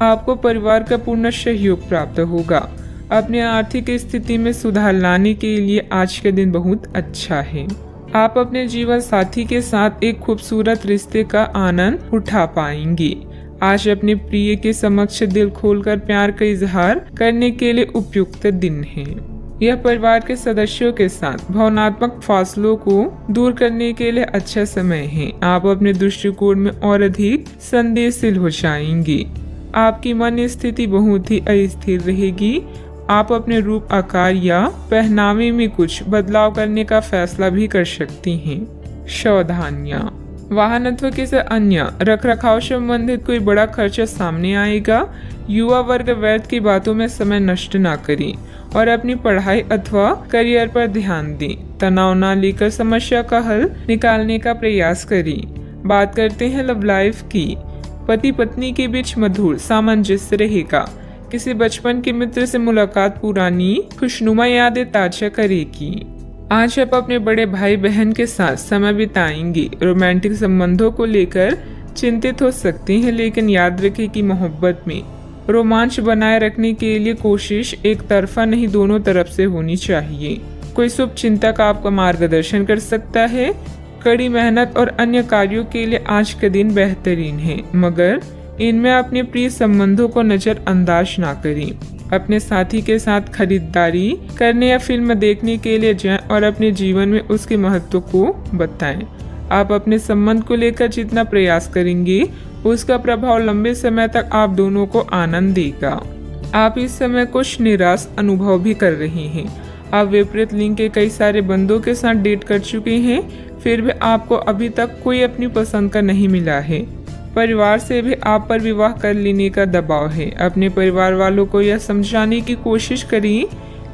आपको परिवार का पूर्ण सहयोग प्राप्त होगा। अपने आर्थिक स्थिति में सुधार लाने के लिए आज का दिन बहुत अच्छा है। आप अपने जीवन साथी के साथ एक खूबसूरत रिश्ते का आनंद उठा पाएंगे। आज अपने प्रिय के समक्ष दिल खोलकर प्यार का इजहार करने के लिए उपयुक्त दिन है। यह परिवार के सदस्यों के साथ भावनात्मक फासलों को दूर करने के लिए अच्छा समय है। आप अपने दृष्टिकोण में और अधिक संदेहशील हो जाएंगे। आपकी मन स्थिति बहुत ही अस्थिर रहेगी। आप अपने रूप, आकार या पहनावे में कुछ बदलाव करने का फैसला भी कर सकती हैं। सावधानियां, वाहन अथवा किसी अन्य रख रखाव संबंधित कोई बड़ा खर्चा सामने आएगा। युवा वर्ग व्यर्थ की बातों में समय नष्ट ना करें और अपनी पढ़ाई अथवा करियर पर ध्यान दें। तनाव न लेकर समस्या का हल निकालने का प्रयास करें। बात करते हैं लव लाइफ की। पति पत्नी के बीच मधुर सामंजस्य रहेगा। किसी बचपन के मित्र से मुलाकात पुरानी खुशनुमा यादें ताजा करेगी। आज आप अपने बड़े भाई बहन के साथ समय बिताएंगी। रोमांटिक संबंधों को लेकर चिंतित हो सकती हैं, लेकिन याद रखें कि मोहब्बत में रोमांच बनाए रखने के लिए कोशिश एक तरफा नहीं, दोनों तरफ से होनी चाहिए। कोई शुभ चिंतक आपका मार्गदर्शन कर सकता है। कड़ी मेहनत और अन्य कार्यों के लिए आज का दिन बेहतरीन है, मगर इनमें अपने प्रिय संबंधों को नजरअंदाज ना करें। अपने साथी के साथ खरीदारी करने या फिल्म देखने के लिए जाएं और अपने जीवन में उसके महत्व को बताएं। आप अपने संबंध को लेकर जितना प्रयास करेंगे, उसका प्रभाव लंबे समय तक आप दोनों को आनंद देगा। आप इस समय कुछ निराश अनुभव भी कर रहे हैं। आप विपरीत लिंग के कई सारे बंदों के साथ डेट कर चुके हैं, फिर भी आपको अभी तक कोई अपनी पसंद का नहीं मिला है। परिवार से भी आप पर विवाह कर लेने का दबाव है। अपने परिवार वालों को यह समझाने की कोशिश करिए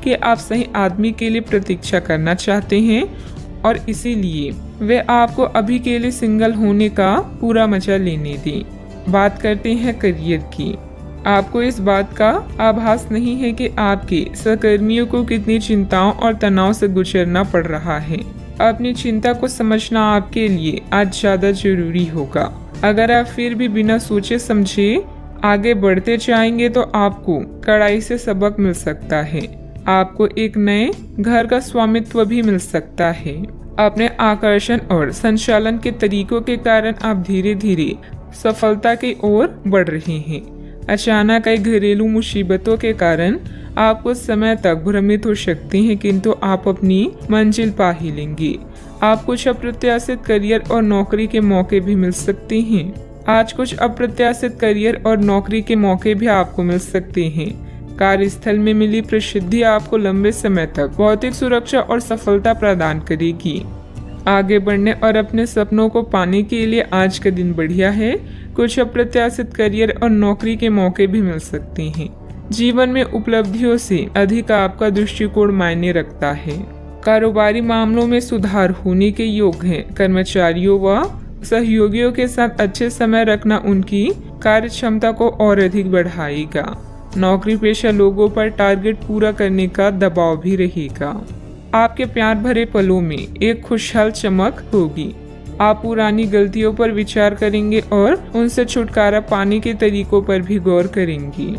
कि आप सही आदमी के लिए प्रतीक्षा करना चाहते हैं और इसीलिए वे आपको अभी के लिए सिंगल होने का पूरा मजा लेने दें। बात करते हैं करियर की। आपको इस बात का आभास नहीं है कि आपके सहकर्मियों को कितनी चिंताओं और तनाव से गुजरना पड़ रहा है। अपनी चिंता को समझना आपके लिए आज ज्यादा जरूरी होगा। अगर आप फिर भी बिना सोचे समझे आगे बढ़ते जाएंगे तो आपको कड़ाई से सबक मिल सकता है। आपको एक नए घर का स्वामित्व भी मिल सकता है। अपने आकर्षण और संचालन के तरीकों के कारण आप धीरे धीरे सफलता की ओर बढ़ रहे हैं। अचानक कई घरेलू मुसीबतों के कारण आप कुछ समय तक भ्रमित हो सकते हैं, किंतु आप अपनी मंजिल पा ही लेंगे। आप कुछ अप्रत्याशित करियर और नौकरी के मौके भी मिल सकते हैं। आज कुछ अप्रत्याशित करियर और नौकरी के मौके भी आपको मिल सकते हैं। कार्यस्थल में मिली प्रसिद्धि आपको लंबे समय तक भौतिक सुरक्षा और सफलता प्रदान करेगी। आगे बढ़ने और अपने सपनों को पाने के लिए आज का दिन बढ़िया है। कुछ अप्रत्याशित करियर और नौकरी के मौके भी मिल सकते हैं। जीवन में उपलब्धियों से अधिक आपका दृष्टिकोण मायने रखता है। कारोबारी मामलों में सुधार होने के योग हैं। कर्मचारियों व सहयोगियों के साथ अच्छे समय रखना उनकी कार्य क्षमता को और अधिक बढ़ाएगा। नौकरी पेशा लोगों पर टारगेट पूरा करने का दबाव भी रहेगा। आपके प्यार भरे पलों में एक खुशहाल चमक होगी। आप पुरानी गलतियों पर विचार करेंगे और उनसे छुटकारा पाने के तरीकों पर भी गौर करेंगी।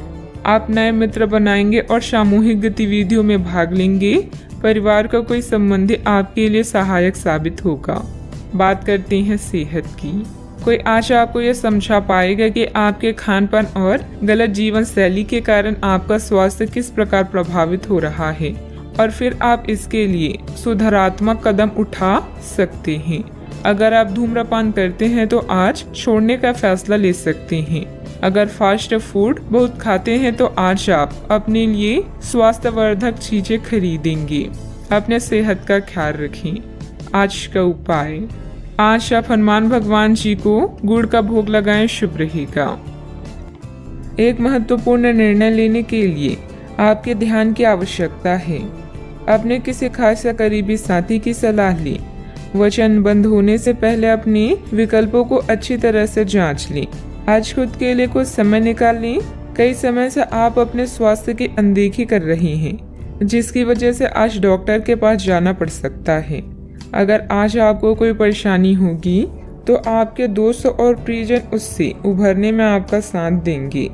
आप नए मित्र बनाएंगे और सामूहिक गतिविधियों में भाग लेंगे। परिवार का कोई संबंधी आपके लिए सहायक साबित होगा। बात करते हैं सेहत की। कोई आज आपको यह समझा पाएगा कि आपके खान पान और गलत जीवन शैली के कारण आपका स्वास्थ्य किस प्रकार प्रभावित हो रहा है और फिर आप इसके लिए सुधारात्मक कदम उठा सकते हैं। अगर आप धूम्रपान करते हैं तो आज छोड़ने का फैसला ले सकते हैं। अगर फास्ट फूड बहुत खाते हैं तो आज आप अपने लिए स्वास्थ्यवर्धक चीजें खरीदेंगे। अपने सेहत का ख्याल रखें। आज का उपाय, आज आप हनुमान भगवान जी को गुड़ का भोग लगाएं, शुभ रहेगा। एक महत्वपूर्ण निर्णय लेने के लिए आपके ध्यान की आवश्यकता है। अपने किसी खास या करीबी साथी की सलाह लें। वचनबद्ध होने से पहले अपने विकल्पों को अच्छी तरह से जांच लें। आज खुद के लिए कुछ समय निकाल लें। कई समय से आप अपने स्वास्थ्य की अनदेखी कर रहे हैं, जिसकी वजह से आज डॉक्टर के पास जाना पड़ सकता है। अगर आज आपको कोई परेशानी होगी तो आपके दोस्त और प्रियजन उससे उभरने में आपका साथ देंगे।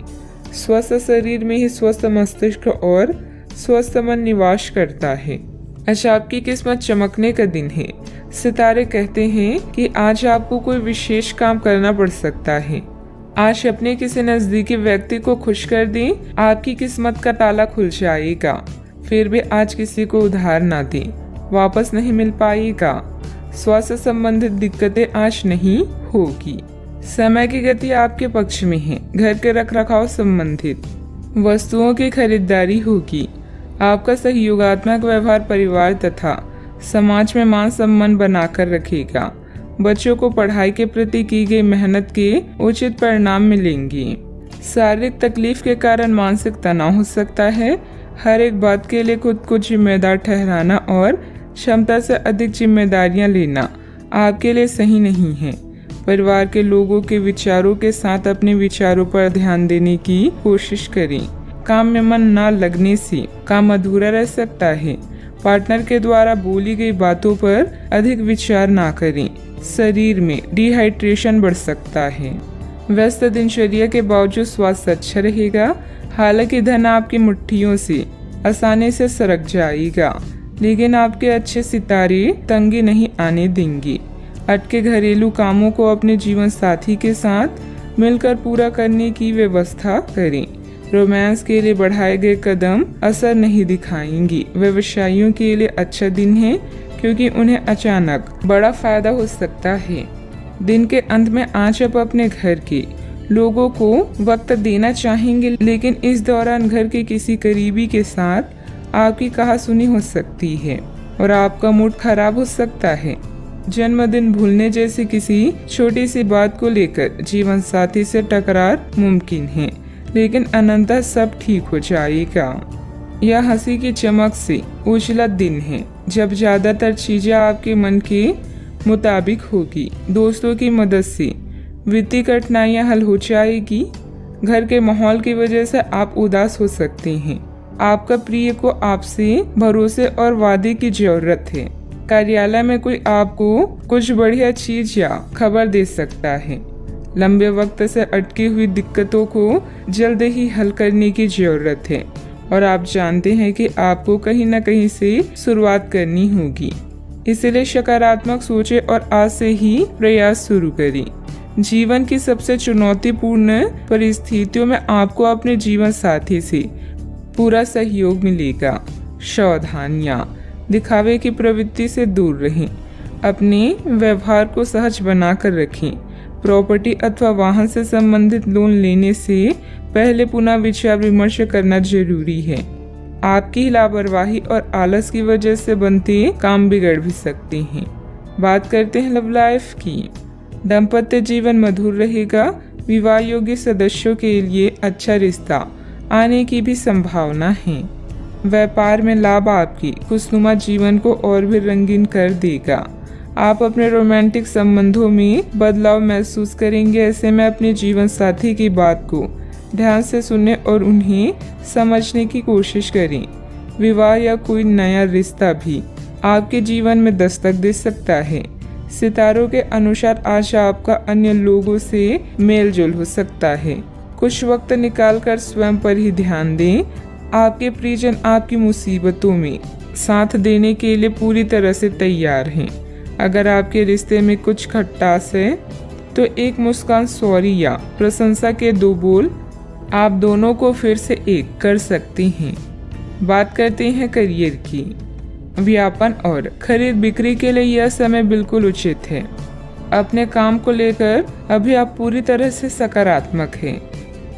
स्वस्थ शरीर में ही स्वस्थ मस्तिष्क और स्वस्थ मन निवास करता है। आज आपकी किस्मत चमकने का दिन है। सितारे कहते हैं कि आज आपको कोई विशेष काम करना पड़ सकता है। आज अपने किसी नजदीकी व्यक्ति को खुश कर दें, आपकी किस्मत का ताला खुल जाएगा। फिर भी आज किसी को उधार ना दें, वापस नहीं मिल पाएगा। स्वास्थ्य संबंधित दिक्कतें आज नहीं होगी। समय की गति आपके पक्ष में है। घर के रखरखाव संबंधित वस्तुओं की खरीदारी होगी। आपका सहयोगात्मक व्यवहार परिवार तथा समाज में मान सम्मान बनाकर रखेगा। बच्चों को पढ़ाई के प्रति की गई मेहनत के उचित परिणाम मिलेंगे। शारीरिक तकलीफ के कारण मानसिक तनाव हो सकता है। हर एक बात के लिए खुद को जिम्मेदार ठहराना और क्षमता से अधिक जिम्मेदारियां लेना आपके लिए सही नहीं है। परिवार के लोगों के विचारों के साथ अपने विचारों पर ध्यान देने की कोशिश करें। काम में मन न लगने से काम अधूरा रह सकता है। पार्टनर के द्वारा बोली गई बातों पर अधिक विचार ना करें। शरीर में डिहाइड्रेशन बढ़ सकता है। व्यस्त दिनचर्या के बावजूद स्वास्थ्य अच्छा रहेगा। हालांकि धन आपकी मुट्ठियों से आसानी से सरक जाएगा, लेकिन आपके अच्छे सितारे तंगी नहीं आने देंगे। अटके घरेलू कामों को अपने जीवन साथी के साथ मिलकर पूरा करने की व्यवस्था करें। रोमांस के लिए बढ़ाए गए कदम असर नहीं दिखाएंगे। व्यवसायियों के लिए अच्छा दिन है, क्योंकि उन्हें अचानक बड़ा फायदा हो सकता है। दिन के अंत में आज आप अपने घर के लोगों को वक्त देना चाहेंगे, लेकिन इस दौरान घर के किसी करीबी के साथ आपकी कहासुनी हो सकती है और आपका मूड खराब हो सकता है। जन्मदिन भूलने जैसी किसी छोटी सी बात को लेकर जीवन साथी से टकरार मुमकिन है, लेकिन अनंततः सब ठीक हो जाएगा। यह हंसी की चमक से उछला दिन है, जब ज्यादातर चीजें आपके मन के मुताबिक होगी। दोस्तों की मदद से वित्तीय कठिनाइयां हल हो जाएगी। घर के माहौल की वजह से आप उदास हो सकते हैं। आपका प्रिय को आपसे भरोसे और वादे की जरूरत है। कार्यालय में कोई आपको कुछ बढ़िया चीज या खबर दे सकता है। लंबे वक्त से अटकी हुई दिक्कतों को जल्द ही हल करने की जरूरत है और आप जानते हैं कि आपको कहीं न कहीं से शुरुआत करनी होगी। इसलिए सकारात्मक सोचें और आज से ही प्रयास शुरू करें। जीवन की सबसे चुनौतीपूर्ण परिस्थितियों में आपको अपने जीवन साथी से पूरा सहयोग मिलेगा। सावधानियां, दिखावे की प्रवृत्ति से दूर रहें। अपने व्यवहार को सहज बनाकर रखें। प्रॉपर्टी अथवा वाहन से संबंधित लोन लेने से पहले पुनः विचार विमर्श करना जरूरी है। आपकी लापरवाही और आलस की वजह से बनते काम बिगड़ भी सकते हैं। बात करते हैं लव लाइफ की। दाम्पत्य जीवन मधुर रहेगा। विवाह योग्य सदस्यों के लिए अच्छा रिश्ता आने की भी संभावना है। व्यापार में लाभ आपकी खुशनुमा जीवन को और भी रंगीन कर देगा। आप अपने रोमांटिक संबंधों में बदलाव महसूस करेंगे। ऐसे में अपने जीवन साथी की बात को ध्यान से सुनें और उन्हें समझने की कोशिश करें। विवाह या कोई नया रिश्ता भी आपके जीवन में दस्तक दे सकता है। सितारों के अनुसार आज आपका अन्य लोगों से मेलजोल हो सकता है। कुछ वक्त निकालकर स्वयं पर ही ध्यान दें। आपके प्रियजन आपकी मुसीबतों में साथ देने के लिए पूरी तरह से तैयार हैं। अगर आपके रिश्ते में कुछ खटास है तो एक मुस्कान, सॉरी या प्रशंसा के दो बोल आप दोनों को फिर से एक कर सकते हैं। बात करते हैं करियर की। व्यापार और खरीद बिक्री के लिए यह समय बिल्कुल उचित है। अपने काम को लेकर अभी आप पूरी तरह से सकारात्मक हैं।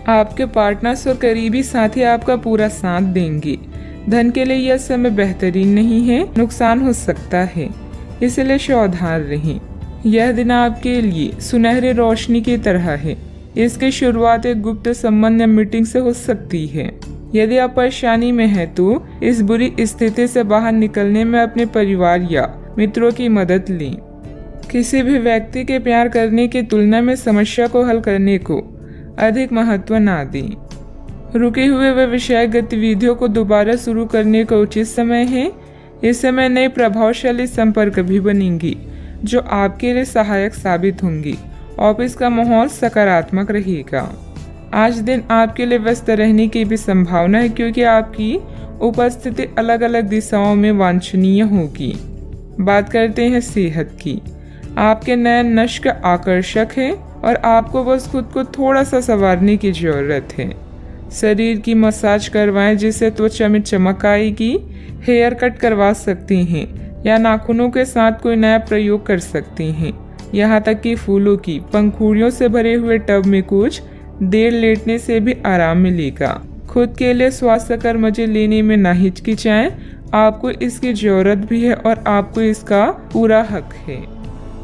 आपके पार्टनर्स और करीबी साथी आपका पूरा साथ देंगे। धन के लिए यह समय बेहतरीन नहीं है, नुकसान हो सकता है, इसलिए सावधान रहें। यह दिन आपके लिए सुनहरी रोशनी की तरह है। इसकी शुरुआत एक गुप्त संबंध या मीटिंग से हो सकती है। यदि आप परेशानी में हैं तो इस बुरी स्थिति से बाहर निकलने में अपने परिवार या मित्रों की मदद लें। किसी भी व्यक्ति के प्यार करने की तुलना में समस्या को हल करने को अधिक महत्व ना दें। रुके हुए व्यवसायिक गतिविधियों को दोबारा शुरू करने का उचित समय है। इस समय नए प्रभावशाली संपर्क भी बनेंगे जो आपके लिए सहायक साबित होंगे। ऑफिस का माहौल सकारात्मक रहेगा। आज दिन आपके लिए व्यस्त रहने की भी संभावना है, क्योंकि आपकी उपस्थिति अलग अलग दिशाओं में वांछनीय होगी। बात करते हैं सेहत की। आपके नयन नश्क आकर्षक है और आपको बस खुद को थोड़ा सा संवारने की जरूरत है। शरीर की मसाज करवाएं जिससे त्वचा में चमक आएगी। हेयर कट करवा सकते हैं या नाखूनों के साथ कोई नया प्रयोग कर सकते हैं। यहाँ तक कि फूलों की पंखुड़ियों से भरे हुए टब में कुछ देर लेटने से भी आराम मिलेगा। खुद के लिए स्वास्थ्यकर मजे लेने में ना हिचकिचाएं। आपको इसकी जरूरत भी है और आपको इसका पूरा हक है।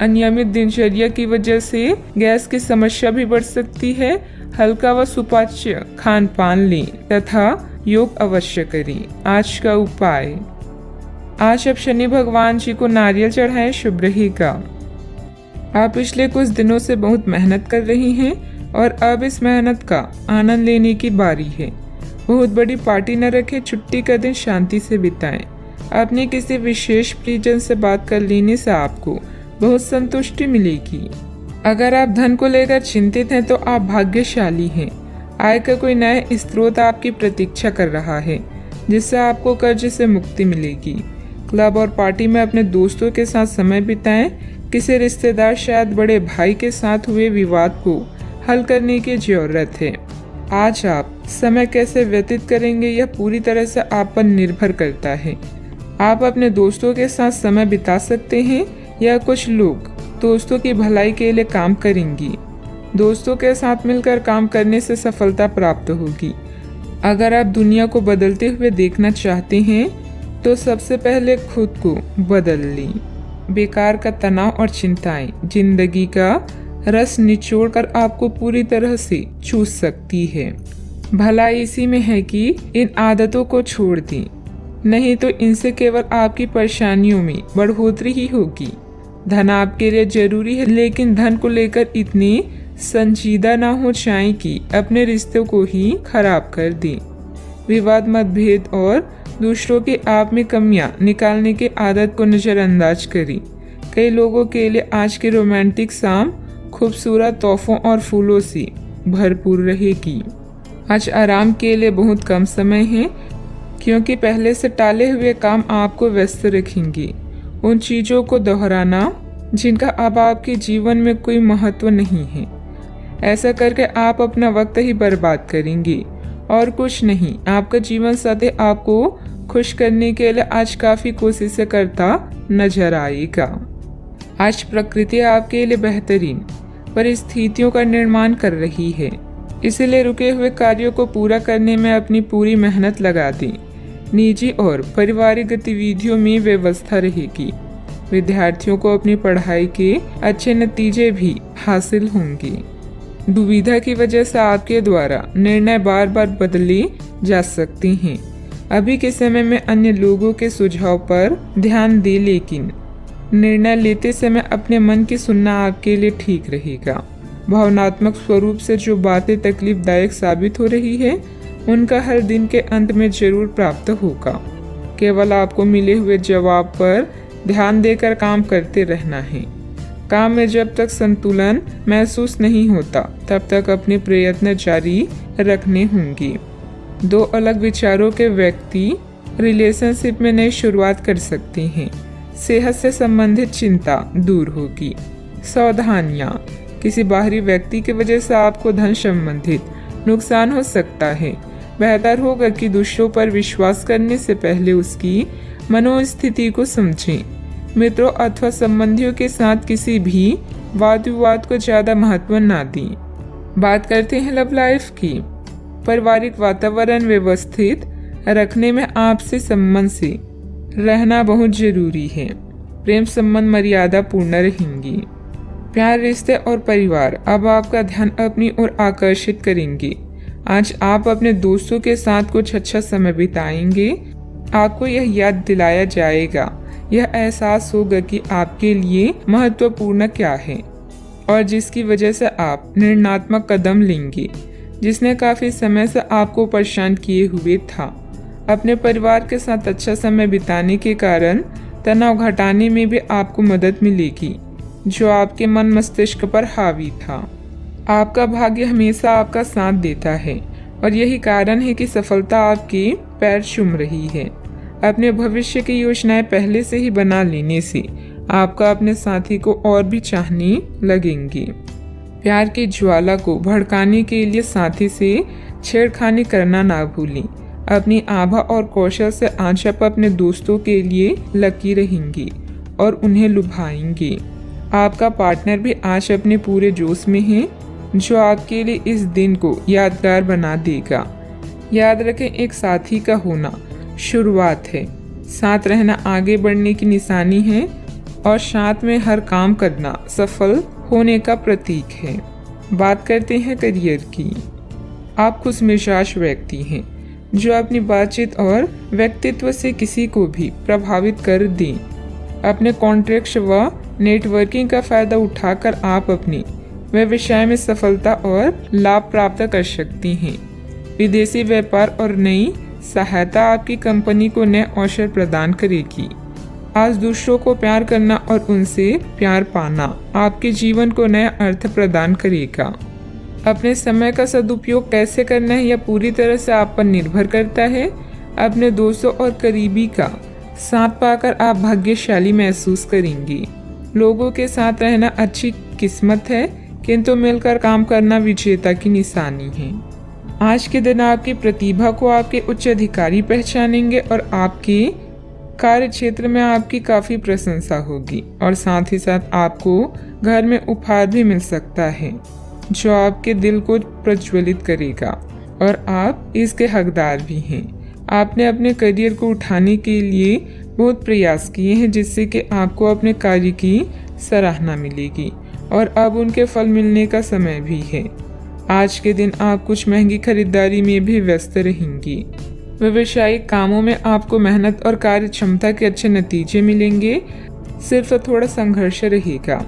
अनियमित दिनचर्या की वजह से गैस की समस्या भी बढ़ सकती है। हल्का व सुपाच्य खान पान लें तथा योग अवश्य करें। आज का उपाय, आज आप शनि भगवान जी को नारियल चढ़ाएं, शुभ रहेगा। आप पिछले कुछ दिनों से बहुत मेहनत कर रही हैं और अब इस मेहनत का आनंद लेने की बारी है। बहुत बड़ी पार्टी न रखें, छुट्टी का दिन शांति से बिताएं। अपने किसी विशेष प्रियजन से बात कर लेने से आपको बहुत संतुष्टि मिलेगी। अगर आप धन को लेकर चिंतित हैं तो आप भाग्यशाली हैं। आय का कोई नया स्रोत आपकी प्रतीक्षा कर रहा है, जिससे आपको कर्ज से मुक्ति मिलेगी। क्लब और पार्टी में अपने दोस्तों के साथ समय बिताएं। किसी रिश्तेदार, शायद बड़े भाई के साथ हुए विवाद को हल करने की जरूरत है। आज आप समय कैसे व्यतीत करेंगे यह पूरी तरह से आप पर निर्भर करता है। आप अपने दोस्तों के साथ समय बिता सकते हैं या कुछ लोग दोस्तों की भलाई के लिए काम करेंगी। दोस्तों के साथ मिलकर काम करने से सफलता प्राप्त होगी। अगर आप दुनिया को बदलते हुए देखना चाहते हैं तो सबसे पहले खुद को बदल लें। बेकार का तनाव और चिंताएं जिंदगी का रस निचोड़कर आपको पूरी तरह से चूस सकती है। भलाई इसी में है कि इन आदतों को छोड़ दें, नहीं तो इनसे केवल आपकी परेशानियों में बढ़ोतरी ही होगी। धन आपके लिए जरूरी है, लेकिन धन को लेकर इतनी संजीदा ना हो जाएं कि अपने रिश्तों को ही खराब कर दें। विवाद, मतभेद और दूसरों की आप में कमियां निकालने की आदत को नजरअंदाज करें। कई लोगों के लिए आज की रोमांटिक शाम खूबसूरत तोहफों और फूलों से भरपूर रहेगी। आज आराम के लिए बहुत कम समय है, क्योंकि पहले से टाले हुए काम आपको व्यस्त रखेंगे। उन चीजों को दोहराना जिनका अब आपके जीवन में कोई महत्व नहीं है। ऐसा करके आप अपना वक्त ही बर्बाद करेंगे और कुछ नहीं। आपका जीवन सदैव आपको खुश करने के लिए आज काफी कोशिशें करता नजर आएगा। आज प्रकृति आपके लिए बेहतरीन परिस्थितियों का निर्माण कर रही है, इसलिए रुके हुए कार्यों को पूरा करने में अपनी पूरी मेहनत लगा दें। निजी और पारिवारिक गतिविधियों में व्यवस्था रहेगी। विद्यार्थियों को अपनी पढ़ाई के अच्छे नतीजे भी हासिल होंगे। दुविधा की वजह से आपके द्वारा निर्णय बार बार बदले जा सकते हैं। अभी के समय में अन्य लोगों के सुझाव पर ध्यान दें, लेकिन निर्णय लेते समय अपने मन की सुनना आपके लिए ठीक रहेगा। भावनात्मक स्वरूप से जो बातें तकलीफदायक साबित हो रही है, उनका हर दिन के अंत में जरूर प्राप्त होगा। केवल आपको मिले हुए जवाब पर ध्यान देकर काम करते रहना है। काम में जब तक संतुलन महसूस नहीं होता, तब तक अपने प्रयत्न जारी रखने होंगे। दो अलग विचारों के व्यक्ति रिलेशनशिप में नई शुरुआत कर सकते हैं। सेहत से संबंधित चिंता दूर होगी। सावधानियां, किसी बाहरी व्यक्ति की वजह से आपको धन संबंधित नुकसान हो सकता है। बेहतर होगा कि दूसरों पर विश्वास करने से पहले उसकी मनोस्थिति को समझें। मित्रों अथवा संबंधियों के साथ किसी भी वाद विवाद को ज्यादा महत्व ना दें। बात करते हैं लव लाइफ की। पारिवारिक वातावरण व्यवस्थित रखने में आपसे संबंध से रहना बहुत जरूरी है। प्रेम संबंध मर्यादा पूर्ण रहेंगी। प्यार, रिश्ते और परिवार अब आपका ध्यान अपनी ओर आकर्षित करेंगे। आज आप अपने दोस्तों के साथ कुछ अच्छा समय बिताएंगे। आपको यह याद दिलाया जाएगा, यह एहसास होगा कि आपके लिए महत्वपूर्ण क्या है और जिसकी वजह से आप निर्णयात्मक कदम लेंगे, जिसने काफी समय से आपको परेशान किए हुए था। अपने परिवार के साथ अच्छा समय बिताने के कारण तनाव घटाने में भी आपको मदद मिलेगी, जो आपके मन मस्तिष्क पर हावी था। आपका भाग्य हमेशा आपका साथ देता है और यही कारण है कि सफलता आपके पैर चूम रही है। अपने भविष्य की योजनाएं पहले से ही बना लेने से आपका अपने साथी को और भी चाहने लगेंगे। प्यार की ज्वाला को भड़काने के लिए साथी से छेड़खानी करना ना भूलें। अपनी आभा और कौशल से आज आप अपने दोस्तों के लिए लकी रहेंगी और उन्हें लुभाएंगे। आपका पार्टनर भी आज अपने पूरे जोश में है, जो आपके लिए इस दिन को यादगार बना देगा। याद रखें, एक साथी का होना शुरुआत है, साथ रहना आगे बढ़ने की निशानी है और साथ में हर काम करना सफल होने का प्रतीक है। बात करते हैं करियर की। आप खुशमिजाज व्यक्ति हैं, जो अपनी बातचीत और व्यक्तित्व से किसी को भी प्रभावित कर दें। अपने कॉन्ट्रैक्ट्स व नेटवर्किंग का फायदा उठाकर आप अपने व्यवसाय में सफलता और लाभ प्राप्त कर सकती हैं। विदेशी व्यापार और नई सहायता आपकी कंपनी को नए अवसर प्रदान करेगी। आज दूसरों को प्यार करना और उनसे प्यार पाना आपके जीवन को नया अर्थ प्रदान करेगा। अपने समय का सदुपयोग कैसे करना है यह पूरी तरह से आप पर निर्भर करता है। अपने दोस्तों और करीबी का साथ पाकर आप भाग्यशाली महसूस करेंगी। लोगों के साथ रहना अच्छी किस्मत है, किंतु मिलकर काम करना विजेता की निशानी है। आज के दिन आपकी प्रतिभा को आपके उच्च अधिकारी पहचानेंगे और आपके कार्य क्षेत्र में आपकी काफी प्रशंसा होगी और साथ ही साथ आपको घर में उपहार भी मिल सकता है जो आपके दिल को प्रज्वलित करेगा और आप इसके हकदार भी हैं। आपने अपने करियर को उठाने के लिए बहुत प्रयास किए हैं जिससे कि आपको अपने कार्य की सराहना मिलेगी और अब उनके फल मिलने का समय भी है। आज के दिन आप कुछ महंगी खरीदारी में भी व्यस्त रहेंगी। व्यावसायिक कामों में आपको मेहनत और कार्य क्षमता के अच्छे नतीजे मिलेंगे, सिर्फ थोड़ा संघर्ष रहेगा।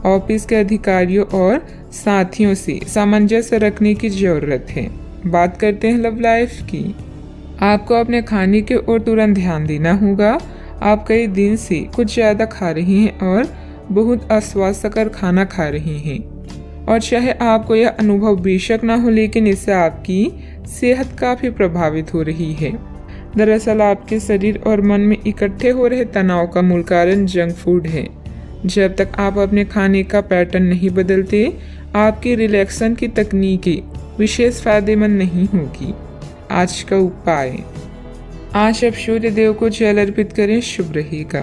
ऑफिस के अधिकारियों और साथियों से सामंजस्य रखने की जरूरत है। बात करते हैं लव लाइफ की। आपको अपने खाने के ओर तुरंत ध्यान देना होगा। आप कई दिन से कुछ ज़्यादा खा रही हैं और बहुत अस्वास्थ्यकर खाना खा रही हैं और चाहे आपको यह अनुभव बेशक ना हो, लेकिन इससे आपकी सेहत काफ़ी प्रभावित हो रही है। दरअसल आपके शरीर और मन में इकट्ठे हो रहे तनाव का मूल कारण जंक फूड है। जब तक आप अपने खाने का पैटर्न नहीं बदलते, आपकी रिलैक्सेशन की तकनीकें विशेष फायदेमंद नहीं होगी। आज का उपाय, आज आप सूर्य देव को जल अर्पित करें, शुभ रहेगा।